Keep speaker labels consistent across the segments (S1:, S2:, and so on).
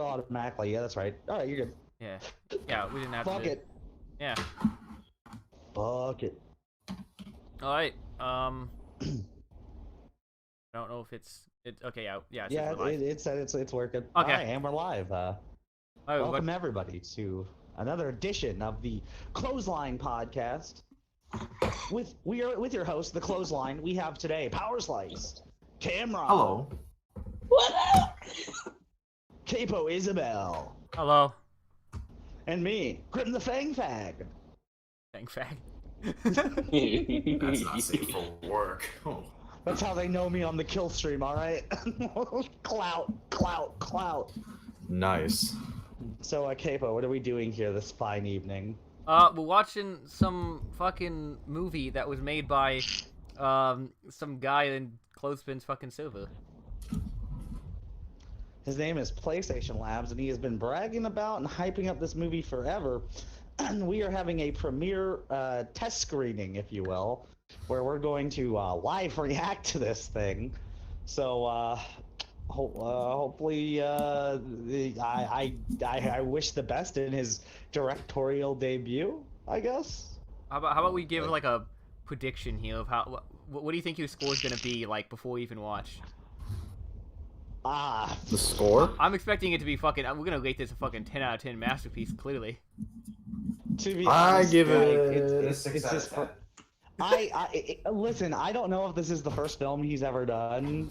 S1: automatically. Yeah, that's right. All right, you're good.
S2: Yeah. Yeah, we didn't have
S1: Fuck
S2: to.
S1: it.
S2: Yeah.
S1: Fuck it.
S2: All right. I don't know if it's okay. Yeah. Yeah. It says
S1: Yeah,
S2: we're live.
S1: it's working.
S2: Okay.
S1: All right, and we're live.
S2: Oh,
S1: Welcome everybody to another edition of the Clothesline Podcast. We are with your host, the Clothesline. We have today Power Slice, Camera.
S3: Hello.
S4: What up?
S1: Capo Isabel,
S2: Hello.
S1: and me, Grim the Fang Fag.
S2: Thank fag.
S3: That's not safe for work. Oh.
S1: That's how they know me on the kill stream. All right, clout.
S3: Nice.
S1: So, Capo, what are we doing here this fine evening?
S2: We're watching some fucking movie that was made by some guy in Clothespin's fucking server.
S1: His name is PlayStation Labs, and he has been bragging about and hyping up this movie forever. And we are having a premiere test screening, if you will, where we're going to live react to this thing. So hopefully, I wish the best in his directorial debut, I guess.
S2: How about we give like a prediction here of how what do you think your score is gonna be like before we even watch?
S3: The score?
S2: I'm expecting it to be fucking. We're gonna rate this a fucking 10 out of 10 masterpiece, clearly.
S1: To be
S3: I
S1: honest,
S3: give
S1: like,
S3: it a
S1: it's
S3: 6 out
S1: just
S3: of 10.
S1: listen. I don't know if this is the first film he's ever done,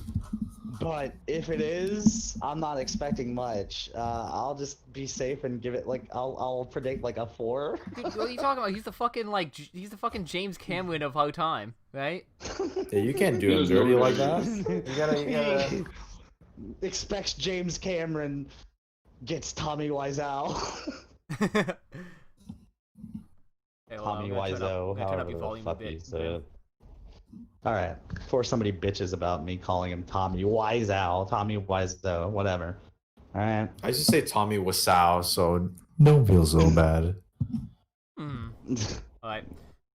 S1: but if it is, I'm not expecting much. I'll just be safe and give it like I'll predict like a 4.
S2: Dude, what are you talking about? He's the fucking James Cameron of our time, right?
S3: Yeah, you can't do him dirty like that. You gotta.
S1: Expects James Cameron gets Tommy Wiseau. Tommy Wiseau,
S2: turn up
S1: however
S2: your
S1: the
S2: volume a
S1: fuck he
S2: bit.
S1: said it. All right, before somebody bitches about me calling him Tommy Wiseau, whatever. All right.
S3: I used to say Tommy Wiseau, so don't feel so bad.
S2: Hmm. All right.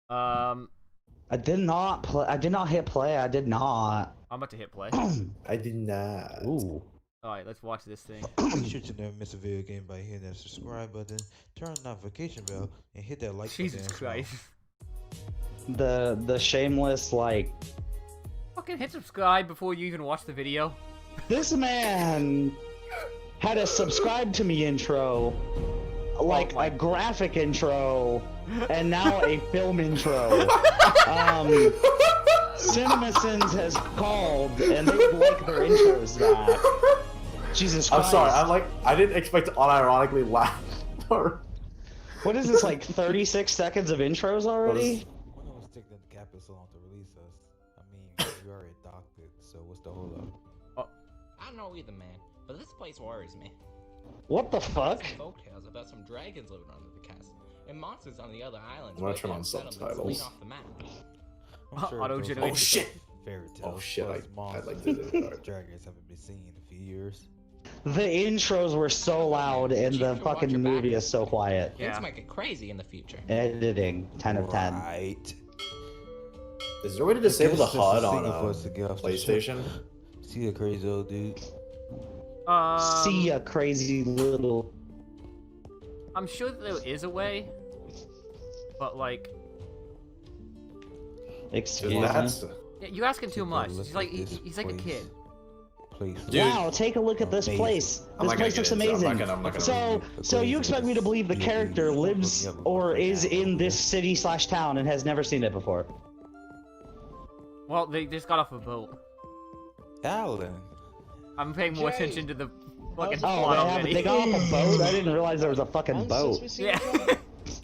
S1: I did not play. I did not hit play. I did not.
S2: I'm about to hit play.
S3: I did not.
S1: Ooh.
S2: All right, let's watch this thing.
S5: Make sure to never miss a video game by hitting that subscribe button, turn on the notification bell, and hit that like
S2: Jesus
S5: button as well.
S2: Christ.
S1: The shameless like.
S2: Fucking hit subscribe before you even watch the video.
S1: This man had a subscribe to me intro, like a graphic intro, and now a film intro. CinemaSins has called, and they like their intros back. Jesus Christ.
S3: I'm sorry. I didn't expect to unironically laugh.
S1: What is this, like 36 seconds of intros already?
S5: When it was taking the Capitol so long to release us, I mean, we already adopted, so what's the hold up?
S4: I don't know either, man, but this place worries me.
S1: What the fuck?
S4: Some folktales about some dragons living under the castle, and monsters on the other islands.
S3: I'm gonna
S4: breaking
S3: turn on
S4: up settlements
S3: subtitles.
S4: clean off the map.
S5: I'm sure
S2: Auto
S5: those
S2: generate.
S5: are
S3: Oh, shit.
S5: Fairy tales.
S3: Oh, shit,
S5: plus
S3: I
S5: monsters
S3: like this.
S5: that dragons haven't been seen in a few years.
S1: The intros were so loud, and the fucking movie is so quiet.
S2: Yeah.
S4: Things might get crazy in the future.
S1: Editing, 10 of 10.
S5: Right.
S3: Is there a way to disable the
S5: guess it's just a
S3: HUD on
S5: signal for us to get off the ship.
S3: PlayStation?
S5: See a crazy old dude.
S1: See ya, crazy little.
S2: I'm sure that there is a way, but like,
S1: Excuse me.
S3: That's
S2: yeah, you're asking too much.
S5: Look
S2: He's like
S5: at this
S2: he's like a
S5: place.
S2: kid.
S5: Place.
S3: Dude.
S1: Wow, take a look at this
S5: Amazing.
S1: place.
S3: I'm
S1: This
S3: not
S1: place
S3: gonna
S1: looks
S3: get into it.
S1: amazing.
S3: I'm not gonna-
S1: So you expect me to believe the character lives or is in this city/town and has never seen it before?
S2: Well, they just got off a boat.
S5: Alan.
S2: I'm paying more
S6: Jay.
S2: attention to the fucking
S1: Oh,
S2: plot
S1: they
S2: already.
S1: got off a boat? I didn't realize there was a fucking boat.
S2: Yeah.
S5: It's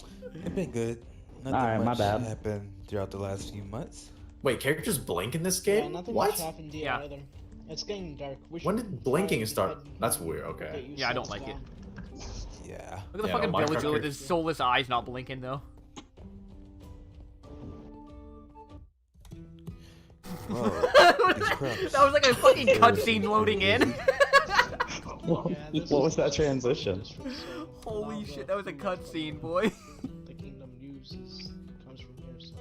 S5: been good. Nothing
S1: Alright, my
S5: much
S1: bad.
S5: happened throughout the last few months.
S3: Wait, characters blink in this
S6: Yeah,
S3: game?
S6: nothing
S3: What?
S6: much happened yet
S2: Yeah.
S6: either. It's getting dark. We
S3: When
S6: should
S3: did blinking
S6: probably
S3: start?
S6: head and
S3: That's weird, okay.
S6: get you
S2: Yeah, I don't
S6: settled
S2: like it.
S6: down.
S5: Yeah.
S2: Look at the
S3: Yeah,
S2: fucking
S3: no, Minecraft
S2: villager with
S3: characters-
S2: his soulless eyes not blinking though.
S5: Bro, these craps.
S2: That was like a fucking cutscene loading in.
S1: What was that transition?
S2: Holy shit, that was a cutscene, boy.
S6: The Kingdom News comes from here, so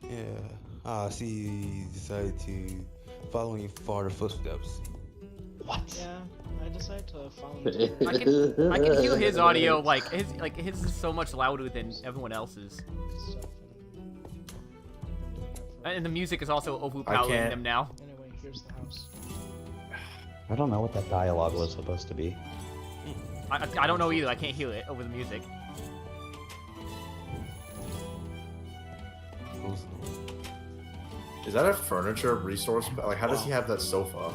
S5: Yeah. I see you decided to follow in your father's footsteps.
S1: What?
S6: yeah, I I decided to follow
S2: I can hear his audio, his is so much louder than everyone else's.
S6: stuff
S2: And the music is also overpowering
S3: can't-
S2: them now.
S6: Anyway, here's the house.
S1: I don't know what that dialogue was supposed to be.
S2: I don't know either, I can't hear it over the music.
S3: Is that a furniture resource? Like, how does he have that sofa?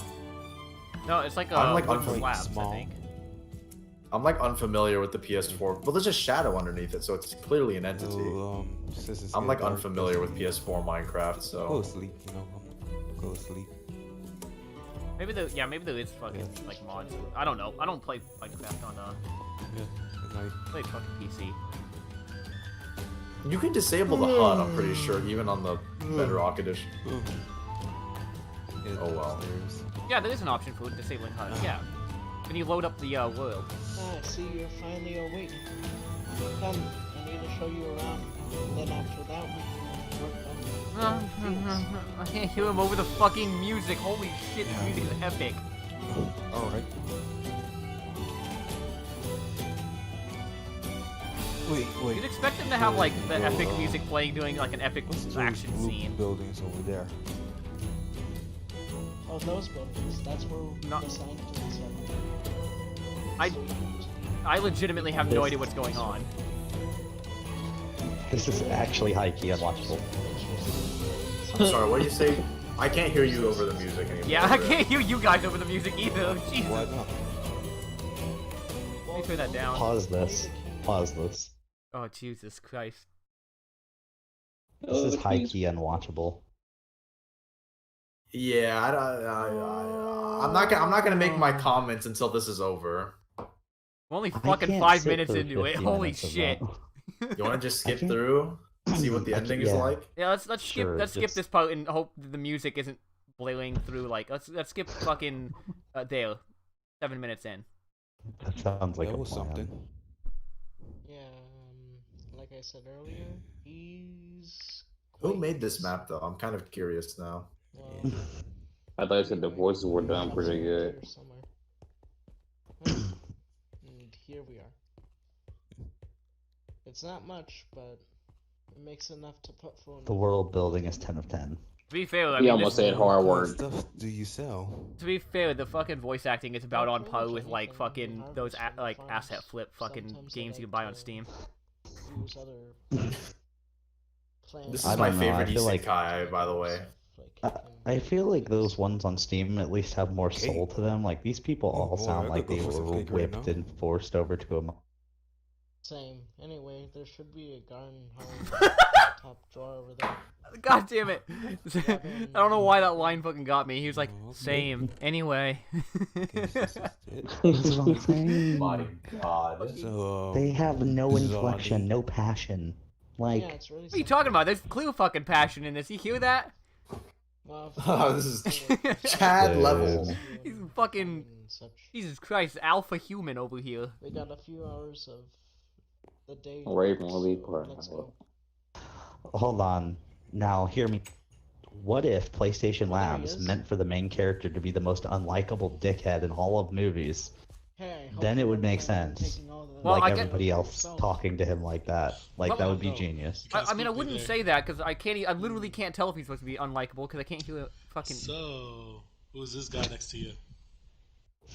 S2: No, it's like a
S3: I'm, like,
S2: wooden
S3: unfamiliar-
S2: slabs, I
S5: small.
S2: think.
S3: I'm like unfamiliar with the PS4, but there's a shadow underneath it, so it's clearly an entity.
S5: So, since it's
S3: I'm like
S5: getting dark,
S3: unfamiliar with
S5: just
S3: PS4 Minecraft,
S5: Go
S3: so
S5: to sleep, you know. Go to sleep.
S2: Maybe there is fucking like mods. I don't know. I don't play Minecraft on
S5: Yeah. Good night.
S2: play fucking PC.
S3: you can disable the HUD. I'm pretty sure, even on the Bedrock edition.
S5: Yeah,
S3: Oh, well.
S5: upstairs.
S2: Yeah, there is an option for disabling HUD. Yeah, when you load up the world.
S6: Ah, I see you're finally awake. Come, I need to show you around. Then after that, we can work on the fields.
S2: I can't hear him over the fucking music. Holy shit, the music is epic.
S5: Alright. Wait.
S2: You'd expect him to have like the epic music playing during like an epic
S5: What's those
S2: action
S5: blue
S2: scene.
S5: buildings over there?
S6: Oh, those buildings. That's where
S2: Not-
S6: the scientists are.
S2: I-
S6: So you can use
S2: I legitimately have no idea what's going on.
S1: This is actually high-key unwatchable.
S3: I'm sorry, what do you say? I can't hear you over the music anymore.
S2: Yeah, I can't hear you guys over the music either. Jesus.
S5: Why not?
S2: Let me turn that down.
S1: Pause this. Pause this.
S2: Oh, Jesus Christ.
S1: This is high-key unwatchable.
S3: Yeah, I'm not gonna make my comments until this is over.
S2: We're only
S1: I
S2: fucking
S1: can't
S2: 5
S1: sit
S2: minutes
S1: through
S2: into it.
S1: 50
S2: Holy
S1: minutes of
S2: shit.
S1: that.
S3: You want to just skip
S1: can't-
S3: through, see what the
S1: I
S3: ending
S1: can't-
S3: is
S1: yeah.
S3: like?
S2: Yeah, let's skip
S1: Sure,
S2: skip
S1: just-
S2: this part and hope the music isn't blaring through. Like let's skip fucking there. 7 minutes in.
S1: That sounds like
S5: that
S1: a
S5: was
S1: plan.
S5: something.
S6: Yeah, like I said earlier, he's.
S3: Who
S6: quite
S3: made this map though? I'm kind of curious now.
S6: Well,
S7: I thought you said the voices were done
S6: it's
S7: pretty
S6: over
S7: good.
S6: here somewhere. And here we are. It's not much, but it makes enough to put phone.
S1: The world building is 10 of 10.
S2: To be fair, I
S7: He
S2: mean,
S7: almost
S2: this,
S7: said hard
S5: What
S7: word.
S5: stuff do you sell?
S2: to be fair, the fucking voice acting is about on par with like
S6: Anything
S2: fucking
S6: harvest
S2: those
S6: from
S2: like
S6: farms.
S2: asset flip fucking
S6: Sometimes I
S2: games you
S6: like
S2: can buy on
S6: to
S2: Steam.
S6: Use other plans.
S3: This
S1: I
S3: is my
S1: don't know, I
S3: favorite
S1: feel like-
S3: isekai, by the way.
S1: I feel like those ones on Steam at least have more
S5: Okay.
S1: soul to them. Like, these people
S5: Oh,
S1: all
S5: boy,
S1: sound
S5: I
S1: like
S5: could
S1: they
S5: go for some
S1: were
S5: cake right
S1: whipped
S5: now.
S1: and forced over to a...
S6: Same. Anyway, there should be a garden hose top drawer over there.
S2: God damn it! I don't know why that line fucking got me. He was like,
S5: Oh, okay.
S2: same. Anyway.
S5: Okay, so this is it.
S1: This is what I'm saying.
S3: My God.
S5: So,
S1: They have no
S5: this is all I
S1: inflection,
S5: need.
S1: no passion. Like,
S6: Yeah, it's really.
S2: What are you talking about? There's clear fucking passion in this. You hear that?
S6: Well,
S3: Oh, this is Chad level.
S2: He's fucking-
S6: Such.
S2: Jesus Christ, alpha human over here.
S6: We got a few hours of the day.
S7: Raven
S6: left,
S7: will be
S6: so
S7: part.
S6: Let's go.
S1: hold on. Now, hear me. What if PlayStation
S6: Oh, there he
S1: Labs
S6: is.
S1: meant for the main character to be the most unlikable dickhead in all of movies?
S6: Hey, I hope
S1: Then it
S6: you
S1: would
S6: don't
S1: make
S6: mind
S1: sense.
S6: taking all the
S2: Well,
S1: Like
S2: I get-
S1: everybody else
S6: yourself.
S1: talking to him like that. Like,
S2: Well,
S1: that would be
S8: no.
S1: genius.
S2: I mean, I wouldn't say that because I can't. I literally can't tell if he's supposed to be unlikable because I can't hear a fucking.
S8: So, who's this guy next to you?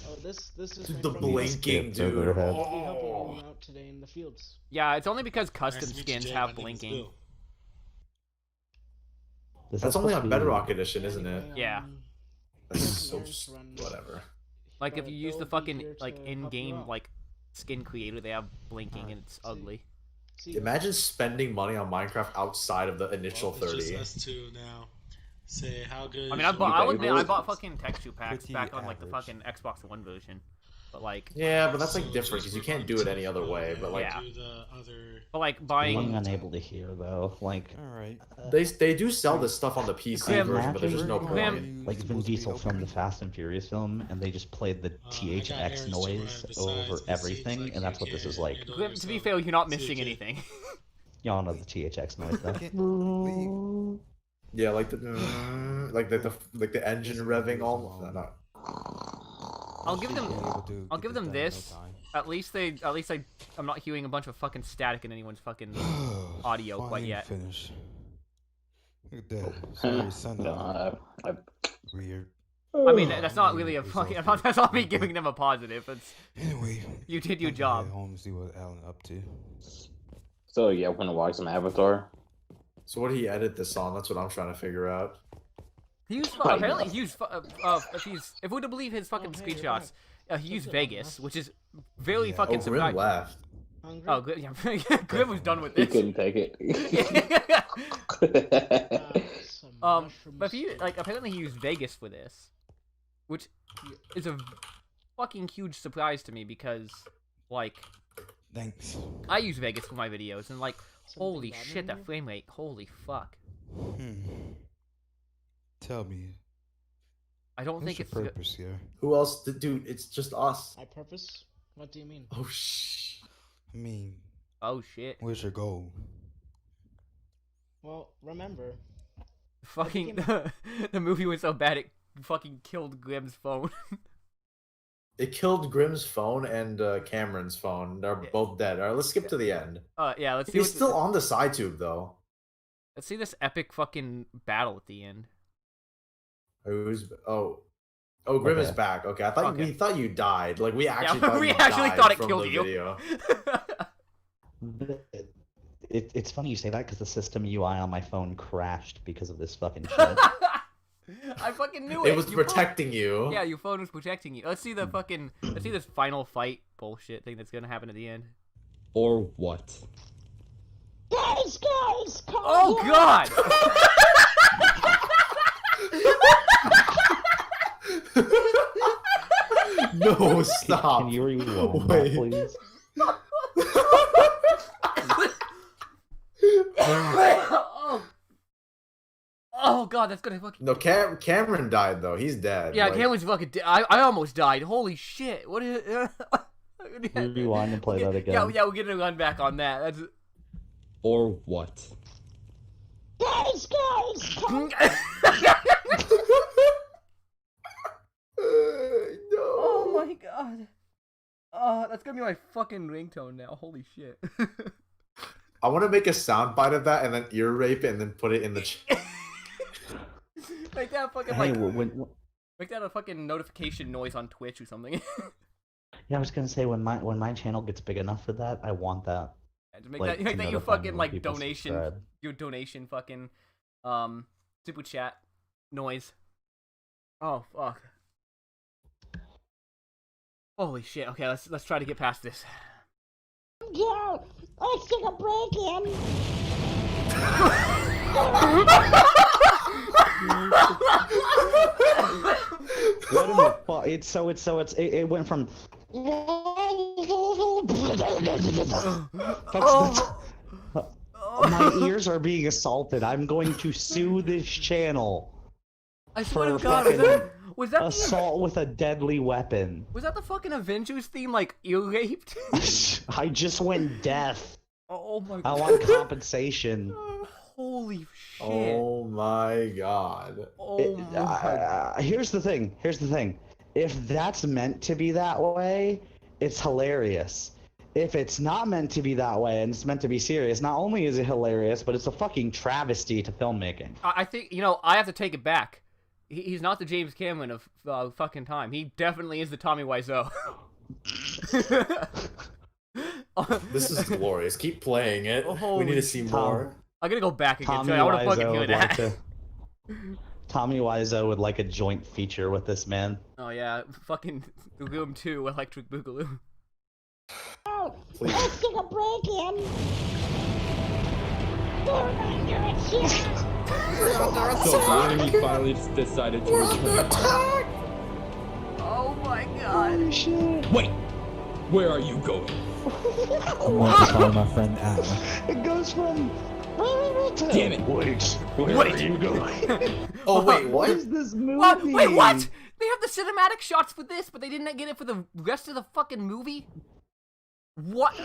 S6: Oh, this is my
S3: The
S6: friend.
S3: blinking
S1: Skip over
S3: dude.
S1: head.
S6: We'll be helping
S3: Oh.
S6: him out today in the fields.
S2: Yeah, it's only because
S8: Nice
S2: custom
S8: to meet you,
S2: skins
S8: Jay.
S2: have
S8: My name is
S2: blinking.
S8: Bill.
S1: Is
S3: That's
S1: that
S3: only
S1: supposed
S3: on
S1: to be-
S3: Bedrock Edition, isn't it?
S6: Anyway,
S2: Yeah.
S3: That's
S6: Parents
S3: so
S6: run-
S3: whatever.
S2: Like if
S6: but
S2: you use
S6: they'll
S2: the
S6: be
S2: fucking
S6: here
S2: like
S6: to help you
S2: in-game
S6: out.
S2: like skin creator, they have blinking and it's
S6: See.
S2: ugly.
S6: See you.
S3: Imagine spending money on Minecraft outside of the initial
S8: Well, it's
S3: 30.
S8: just us two now. Say how good.
S2: I mean, I
S8: is
S2: bought.
S8: your-
S2: I'll admit, I
S7: Pretty
S2: bought fucking texture packs
S5: Pretty
S2: back on like the
S5: average.
S2: fucking Xbox One version, but like,
S3: Yeah, but that's
S8: So
S3: like different
S8: just
S3: because you
S8: work
S3: can't
S8: on
S3: do it any other
S8: Tifa
S3: way. But
S8: and
S3: like
S2: Yeah.
S8: do the other.
S1: Being
S2: buying.
S1: unable to hear, though. Like,
S5: alright.
S3: they do sell this stuff on the PC
S2: Graham,
S3: version, but there's just no
S2: Graham,
S3: point.
S1: like Vin Diesel filmed the Fast and Furious film, and they just played the
S8: I got
S1: THX
S8: errands to
S1: noise
S8: run besides,
S1: over
S8: it seems
S1: everything,
S8: like
S1: and that's
S8: you
S1: what this is
S8: can't
S1: like.
S8: handle
S2: Grim, to be
S8: yourself.
S2: fair, you're not
S8: So you
S2: missing
S8: can't-
S2: anything.
S1: Y'all know the THX noise, though.
S5: Can't leave.
S3: Yeah, like the like the engine revving all.
S2: I'll give
S5: Should
S2: them.
S5: be able to
S2: I'll
S5: get
S2: give them
S5: done in no
S2: this.
S5: time.
S2: At least I'm not hearing a bunch of fucking static in anyone's fucking audio quite
S5: Finally
S2: yet.
S5: finished. Look at that. Sorry, son.
S7: No, I,
S5: Weird.
S2: I mean, that's not really a
S5: It's
S2: fucking.
S5: all
S2: That's not me giving them a positive. It's
S5: Anyway,
S2: you did your
S5: I'm gonna
S2: job.
S5: head home and see what Alan up to.
S7: so yeah, I'm gonna watch some Avatar.
S3: So what did he edit this on? That's what I'm trying to figure out.
S2: He used
S7: Right.
S2: apparently he used if we're to believe his fucking
S6: Oh, hey, you're
S2: screenshots, he used Vegas, which is very
S5: Yeah.
S2: fucking
S3: Oh, Grim
S2: surprising.
S3: left.
S6: Hungry?
S2: Oh, good. Yeah, Grim was done with
S7: He
S2: this.
S7: couldn't take it.
S6: Some
S2: But if you
S6: mushrooms.
S2: like, apparently he used Vegas for this, which is a fucking huge surprise to me because, like,
S5: Thanks.
S2: I use Vegas for my videos and like,
S6: Something
S2: holy
S6: bad
S2: shit,
S6: in
S2: that
S6: here?
S2: frame rate, holy fuck.
S5: Tell me,
S2: I don't
S5: what's
S2: think
S5: your
S2: it's. Good.
S5: purpose here?
S3: Who else? Dude, it's just us.
S6: My purpose? What do you mean?
S3: Oh shh.
S5: I mean,
S2: Oh shit.
S5: where's your goal?
S6: Well, remember,
S2: Fucking
S6: became-
S2: the movie was so bad it fucking killed Grim's phone.
S3: It killed Grim's phone and Cameron's phone. They're
S2: Yeah.
S3: both dead. All right, let's skip to the end.
S2: Yeah, let's see.
S3: He's
S2: what-
S3: still on the side tube though.
S2: Let's see this epic fucking battle at the end.
S3: Who's oh Grim is
S1: Okay.
S3: back. Okay, I thought
S2: Okay.
S3: we thought you died. Like we actually
S2: Yeah,
S3: thought
S2: we
S3: you
S2: actually
S3: died
S2: thought it
S3: from
S2: killed
S3: the
S2: you.
S3: video.
S1: It's funny you say that because the system UI on my phone crashed because of this fucking shit.
S2: I fucking knew it.
S3: It was
S2: Your phone-
S3: protecting you.
S2: Yeah, your phone was protecting you. Let's see the fucking. Let's see this final fight bullshit thing that's gonna happen at the end.
S9: Or what?
S6: guys, come
S2: Oh god!
S3: No, stop.
S1: Can you rewind
S3: Wait.
S1: that, please?
S2: oh. Oh god, that's gonna fucking.
S3: No, Cameron died though. He's dead.
S2: Yeah,
S3: Like,
S2: Cameron's fucking. I almost died. Holy shit! What is?
S1: Rewind and play that again.
S2: Yeah, we're gonna run back on that. That's.
S9: Or what?
S6: guys, come
S3: no.
S2: Oh my god. Oh, that's gonna be my fucking ringtone now. Holy shit.
S3: I want to make a soundbite of that and then ear rape it and then put it in the.
S2: Make that fucking
S1: Hey,
S2: like.
S1: when
S2: Make that a fucking notification noise on Twitch or something.
S1: yeah, I was gonna say when my channel gets big enough for that, I want that.
S2: To make
S1: Like,
S2: that, make
S1: to
S2: that your
S1: notify me
S2: fucking
S1: when
S2: like
S1: people
S2: donation,
S1: subscribe.
S2: your donation fucking, super chat noise. Oh fuck. Holy shit. Okay, let's try to get past this.
S6: Yeah, let's take a break in.
S1: What in the fuck? It went from. My ears are being assaulted. I'm going to sue this channel.
S2: I swear to
S1: For
S2: God,
S1: fucking
S2: was that the,
S1: Assault with a deadly weapon.
S2: was that the fucking Avengers theme like ear raped?
S1: I just went deaf.
S2: Oh my
S1: I
S2: god.
S1: want compensation.
S2: Holy shit.
S3: Oh my god.
S2: Oh my.
S1: Here's the thing. If that's meant to be that way, it's hilarious. If it's not meant to be that way and it's meant to be serious, not only is it hilarious, but it's a fucking travesty to filmmaking.
S2: I think, I have to take it back. He's not the James Cameron of fucking time. He definitely is the Tommy Wiseau.
S3: This is glorious. Keep playing it. we
S2: Holy
S3: need to see
S1: Tom.
S3: more.
S2: I'm gonna go back again.
S1: Tommy
S2: So I want to fucking
S1: Wiseau
S2: hear
S1: would
S2: that.
S1: like Tommy Wiseau would like a joint feature with this man.
S2: Oh yeah, fucking Room 2, Electric Boogaloo.
S3: Please.
S6: Let's take a break in. We're under attack.
S9: So the enemy finally decided to return.
S2: Oh my god.
S9: Wait! Where are you going?
S5: I'm going to follow my friend Alan.
S1: It goes from.
S9: Damn it.
S1: Wait, where are you going?
S3: Oh wait, what?
S1: What is this movie?
S2: What? Wait, what? They have the cinematic shots for this, but they didn't get it for the rest of the fucking movie? What?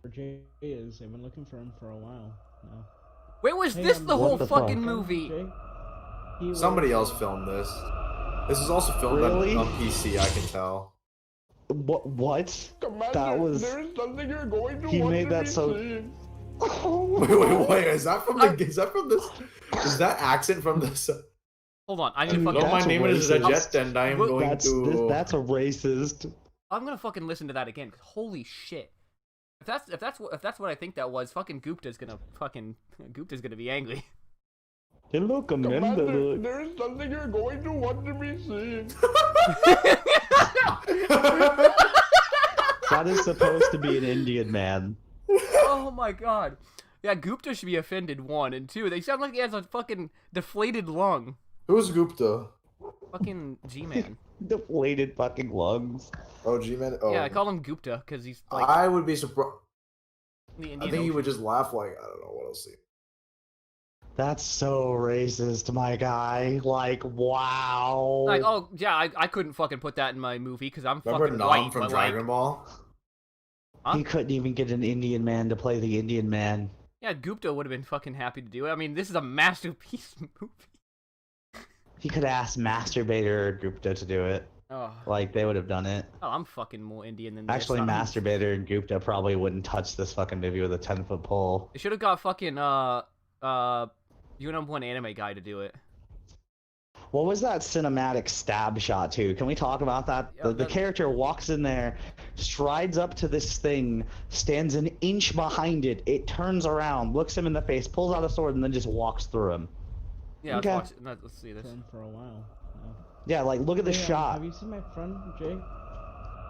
S6: For Jay is, they've been looking for him for a while now.
S2: Where was
S6: Hey,
S2: this the
S1: what
S2: whole
S1: the
S2: fucking
S1: fuck?
S2: movie?
S6: Jay?
S3: Somebody else filmed this. This is also filmed
S1: Really?
S3: on PC, I can tell.
S1: What? That was.
S10: There's something you're going to
S1: He
S10: want
S1: made
S10: to
S1: that
S10: be
S1: so.
S10: seen.
S3: Wait, is that from the is that from this is that accent from this
S2: Hold on, I need to
S1: Dude,
S2: fucking.
S3: No, my
S1: That's
S3: name is
S1: racist.
S3: Rajet and I am
S2: Well,
S3: going to
S1: That's a racist.
S2: I'm gonna fucking listen to that again. 'Cause holy shit! If that's what I think that was, fucking Gupta's gonna be angry.
S1: Hello, Commander.
S10: There's something you're going to want to be seen.
S1: That is supposed to be an Indian man.
S2: Oh my god. Yeah, Gupta should be offended, 1, and 2, they sound like he has a fucking deflated lung.
S3: Who's Gupta?
S2: Fucking G-Man.
S1: Deflated fucking lungs.
S3: Oh, G-Man. Oh.
S2: Yeah, I call him Gupta, because he's like
S3: I would be surprised.
S2: the
S3: I
S2: Indian
S3: think he
S2: Ocean.
S3: would just laugh like I don't know what else.
S1: That's so racist, my guy. Like, wow.
S2: Like, oh, yeah, I couldn't fucking put that in my movie, because I'm
S3: Remember
S2: fucking
S3: Nam
S2: white,
S3: from
S2: but
S3: Dragon
S2: like...
S3: Ball?
S2: Huh?
S1: He couldn't even get an Indian man to play the Indian man.
S2: Yeah, Gupta would have been fucking happy to do it. I mean, this is a masterpiece movie.
S1: He could ask Masturbator or Gupta to do it.
S2: Oh,
S1: Like, they would have done it.
S2: I'm fucking more Indian than this.
S1: Actually, Masturbator and Gupta probably wouldn't touch this fucking movie with a 10-foot pole.
S2: They should have got fucking, UNM1 anime guy to do it.
S1: What was that cinematic stab shot, too? Can we talk about that?
S2: Yeah,
S1: The
S2: that-
S1: character walks in there, strides up to this thing, stands an inch behind it, it turns around, looks him in the face, pulls out a sword, and then just walks through him.
S2: Yeah,
S1: Okay.
S2: let's see this.
S6: Friend for a while.
S1: Yeah, like, look at the
S6: Hey,
S1: shot.
S6: Have you seen my friend Jay?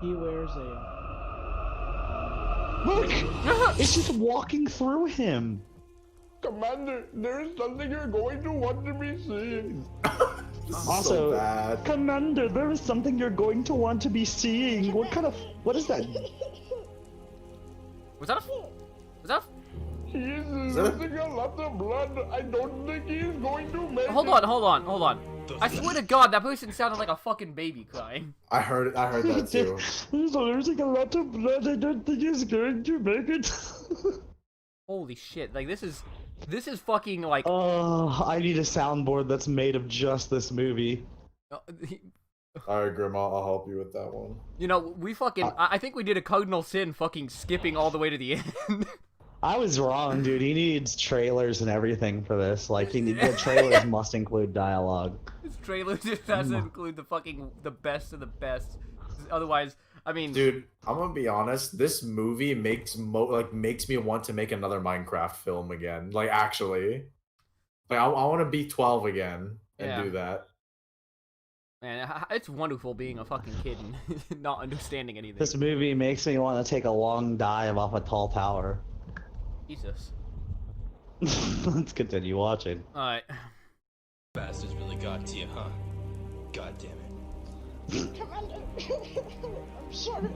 S6: He wears a.
S1: Look! It's just walking through him.
S10: Commander, there's something you're going to want to be seen.
S1: Also,
S3: so bad.
S1: Commander, there is something you're going to want to be seeing. What is that?
S2: Was that a...
S10: He's
S3: that-
S10: losing a lot of blood. I don't think he's going to make
S2: Hold
S10: it.
S2: on. I swear to God, that person sounded like a fucking baby crying.
S3: I heard that too.
S1: He's losing a lot of blood. I don't think he's going to make it.
S2: Holy shit! Like this is fucking like.
S1: Oh, I need a soundboard that's made of just this movie.
S3: Alright, Grandma, I'll help you with that one.
S2: You know, we fucking. I think we did a cardinal sin, fucking skipping all the way to the end.
S1: I was wrong, dude. He needs trailers and everything for this. Like, the trailers must include dialogue.
S2: This trailer just has to include the best of the best. Otherwise, I mean,
S3: Dude, I'm gonna be honest. This movie makes me want to make another Minecraft film again. Like, actually, like I want to be 12 again and
S2: Yeah.
S3: do that.
S2: man, it's wonderful being a fucking kid and not understanding anything.
S1: This movie makes me want to take a long dive off a tall tower.
S2: Jesus.
S1: Let's continue watching.
S2: All right.
S4: Bastards really got to you, huh? God damn it.
S6: Commander, I'm sorry.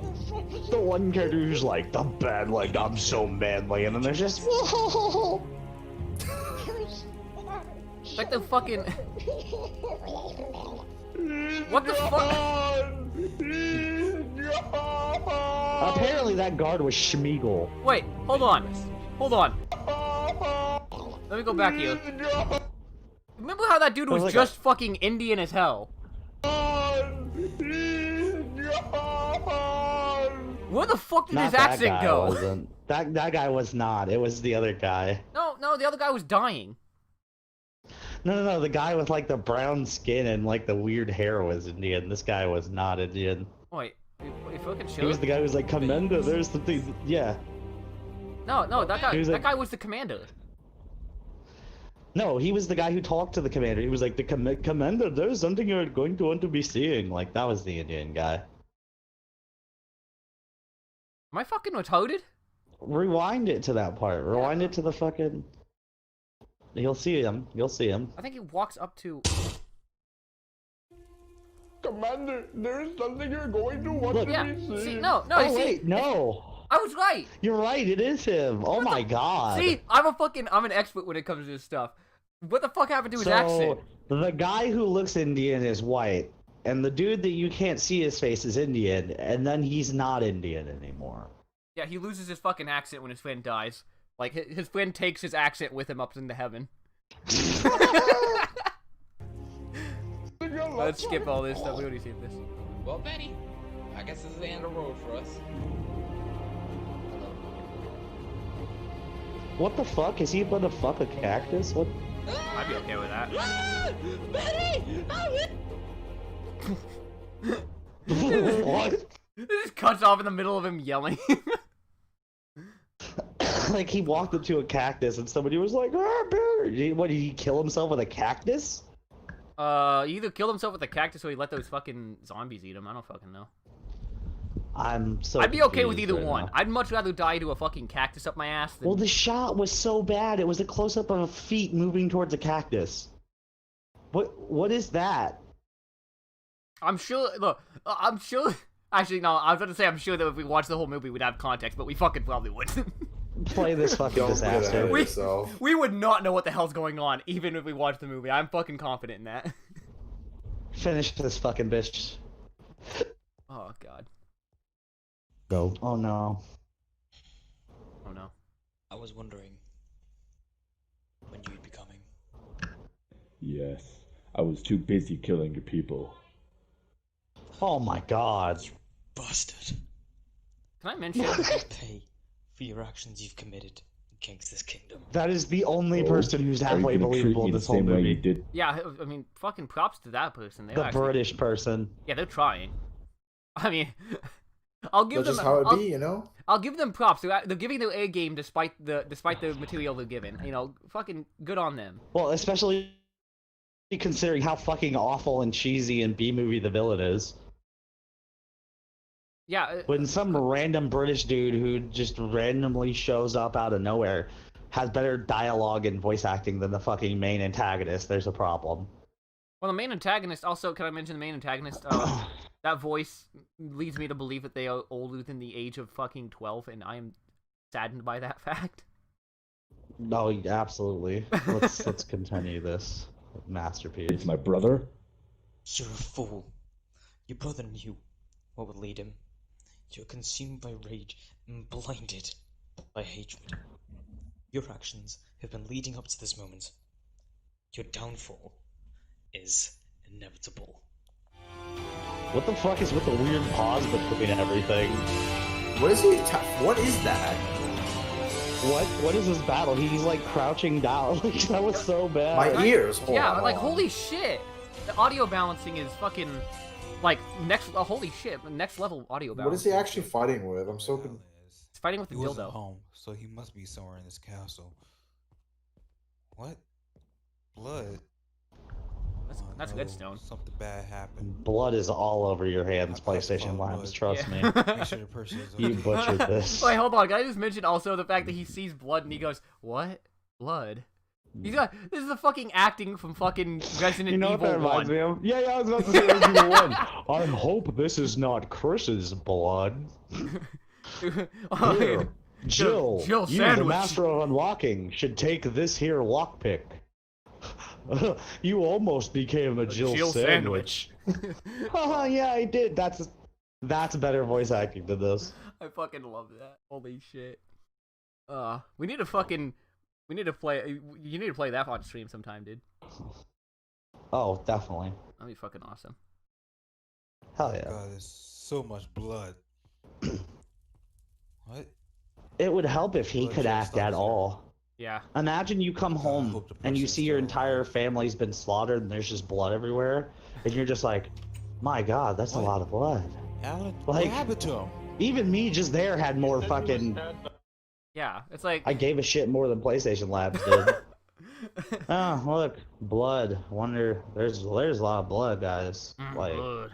S1: The one character who's like, the bad, like, I'm so manly, and then there's just,
S2: Like the fucking. What the fuck?
S1: apparently that guard was Schmeagol.
S2: Wait, hold on. Let me go back here. Remember how that dude was
S1: like
S2: just fucking Indian as hell? Where the fuck did
S1: Not
S2: his
S1: that
S2: accent
S1: guy
S2: go?
S1: wasn't. That guy was not. It was the other guy.
S2: No, the other guy was dying.
S1: No, the guy with like the brown skin and like the weird hair was Indian. This guy was not Indian.
S2: Wait, if fucking
S1: He was the guy who was like, Commander, there's something. Yeah.
S2: No, that guy.
S1: He was
S2: That
S1: like-
S2: guy was the commander.
S1: No, he was the guy who talked to the commander. He was like, Commander, there's something you're going to want to be seeing. Like, that was the Indian guy.
S2: Am I fucking retarded?
S1: Rewind it to that part. Rewind it to the fucking. You'll see him. You'll see him.
S2: I think he walks up to.
S10: Commander, there's something you're going to want
S1: Look.
S10: to
S2: Yeah.
S10: be seen.
S2: See, no.
S1: Oh
S2: you see,
S1: wait, no.
S2: I was right.
S1: You're right. It is him. Oh my god.
S2: See, I'm an expert when it comes to this stuff. What the fuck happened to his accent?
S1: The guy who looks Indian is white, and the dude that you can't see his face is Indian, and then he's not Indian anymore.
S2: Yeah, he loses his fucking accent when his friend dies. Like, his friend takes his accent with him up into heaven. Let's skip all this stuff. We already seen this.
S4: Well, Betty, I guess this is the end of the road for us.
S1: What the fuck? Is he about to fuck a cactus? What?
S2: I'd be okay with that.
S4: Betty!
S1: What?
S2: It just cuts off in the middle of him yelling.
S1: Like he walked up to a cactus and somebody was like, "Ah, bear!" What, did he kill himself with a cactus?
S2: He either killed himself with a cactus or he let those fucking zombies eat him. I don't fucking know.
S1: I'm so.
S2: I'd be okay with
S1: confused
S2: either
S1: right
S2: one.
S1: now.
S2: I'd much rather die to a fucking cactus up my ass than...
S1: Well, the shot was so bad. It was a close-up of feet moving towards a cactus. What is that?
S2: I'm sure... Look, I'm sure... Actually, no, I was about to say I'm sure that if we watched the whole movie, we'd have context, but we fucking probably wouldn't.
S1: Play this fucking
S3: Don't get ahead
S1: disaster.
S3: of yourself.
S2: We would not know what the hell's going on, even if we watched the movie. I'm fucking confident in that.
S1: Finish this fucking bitch.
S2: Oh, God.
S5: Go.
S1: Oh no.
S2: Oh, no.
S11: I was wondering when you'd be coming.
S9: Yes, I was too busy killing your people.
S1: Oh my god.
S11: Bastard.
S2: Can I mention...
S11: You pay for your actions you've committed against this kingdom.
S1: That is the only person who's
S9: Are you
S1: halfway
S9: gonna treat
S1: believable
S9: me
S1: in
S9: the
S1: this whole
S9: same way you
S1: movie.
S9: did?
S2: Yeah, I mean, fucking props to that person. They're
S1: The
S2: actually...
S1: British person.
S2: Yeah, they're trying. I mean... I'll give
S3: That's
S2: them...
S3: just how it
S2: I'll-
S3: be, you know?
S2: I'll give them props. They're giving their A game despite the material they're given. You know, fucking good on them.
S1: Well, especially considering how fucking awful and cheesy and B-movie the villain is.
S2: Yeah.
S1: When some random British dude who just randomly shows up out of nowhere has better dialogue and voice acting than the fucking main antagonist, there's a problem.
S2: Well, the main antagonist also. Can I mention the main antagonist? That voice leads me to believe that they are older than the age of fucking 12, and I am saddened by that fact.
S1: No, absolutely. Let's continue this masterpiece.
S9: It's my brother.
S11: You're a fool. Your brother knew what would lead him. You're consumed by rage and blinded by hatred. Your actions have been leading up to this moment. Your downfall is inevitable.
S1: What the fuck is with the weird pause between everything?
S3: What is he? What is that?
S1: What is this battle? He's like crouching down. Like, that was so bad.
S3: My ears. Hold
S2: Yeah,
S3: on,
S2: like
S3: hold on.
S2: holy shit. The audio balancing is fucking like next. Holy shit, next level audio balancing.
S3: What is he actually fighting with? I'm so confused.
S2: He's fighting with the
S5: He wasn't
S2: dildo.
S5: home, so he must be somewhere in this castle. What? Blood?
S2: That's
S5: no,
S2: good stone.
S5: Something bad happened.
S1: Blood is all over your hands,
S5: I
S1: PlayStation
S5: follow
S1: Labs.
S5: blood.
S1: Trust
S2: Yeah.
S1: me.
S5: Make sure the person is
S1: You
S5: okay.
S1: butchered this.
S2: Wait, hold on. Can I just mention also the fact that he sees blood and he goes, "What? Blood?" He's got. This is the fucking acting from fucking Resident
S1: You know what
S2: Evil
S1: that reminds
S2: 1.
S1: me of? Yeah, I was about to say Resident Evil 1. I hope this is not Chris's blood.
S2: Oh,
S1: Here, Jill,
S2: Jill
S1: you, the
S2: Sandwich.
S1: master of unlocking, should take this here lockpick. You almost became a Jill sandwich. Haha, yeah, I did. That's better voice acting than this.
S2: I fucking love that. Holy shit. We need to play. You need to play that on stream sometime, dude.
S1: Oh, definitely.
S2: That'd be fucking awesome.
S1: Hell yeah.
S5: God, there's so much blood. What?
S1: It would help if he
S5: Blood
S1: could
S5: just
S1: act
S5: stops
S1: at
S5: there.
S1: all.
S2: Yeah.
S1: Imagine you come home
S5: hope the
S1: and you
S5: person's
S1: see your
S5: still
S1: entire
S5: alive.
S1: family's been slaughtered and there's just blood everywhere, and you're just like, my god, that's a
S5: What?
S1: lot of blood.
S5: Alan,
S1: Like-
S5: what happened to him?
S1: Even me just there had more fucking...
S2: Yeah. It's like.
S1: I gave a shit more than PlayStation Labs did. Oh, look, blood. Wonder, there's a lot of blood, guys. Like,
S2: Blood.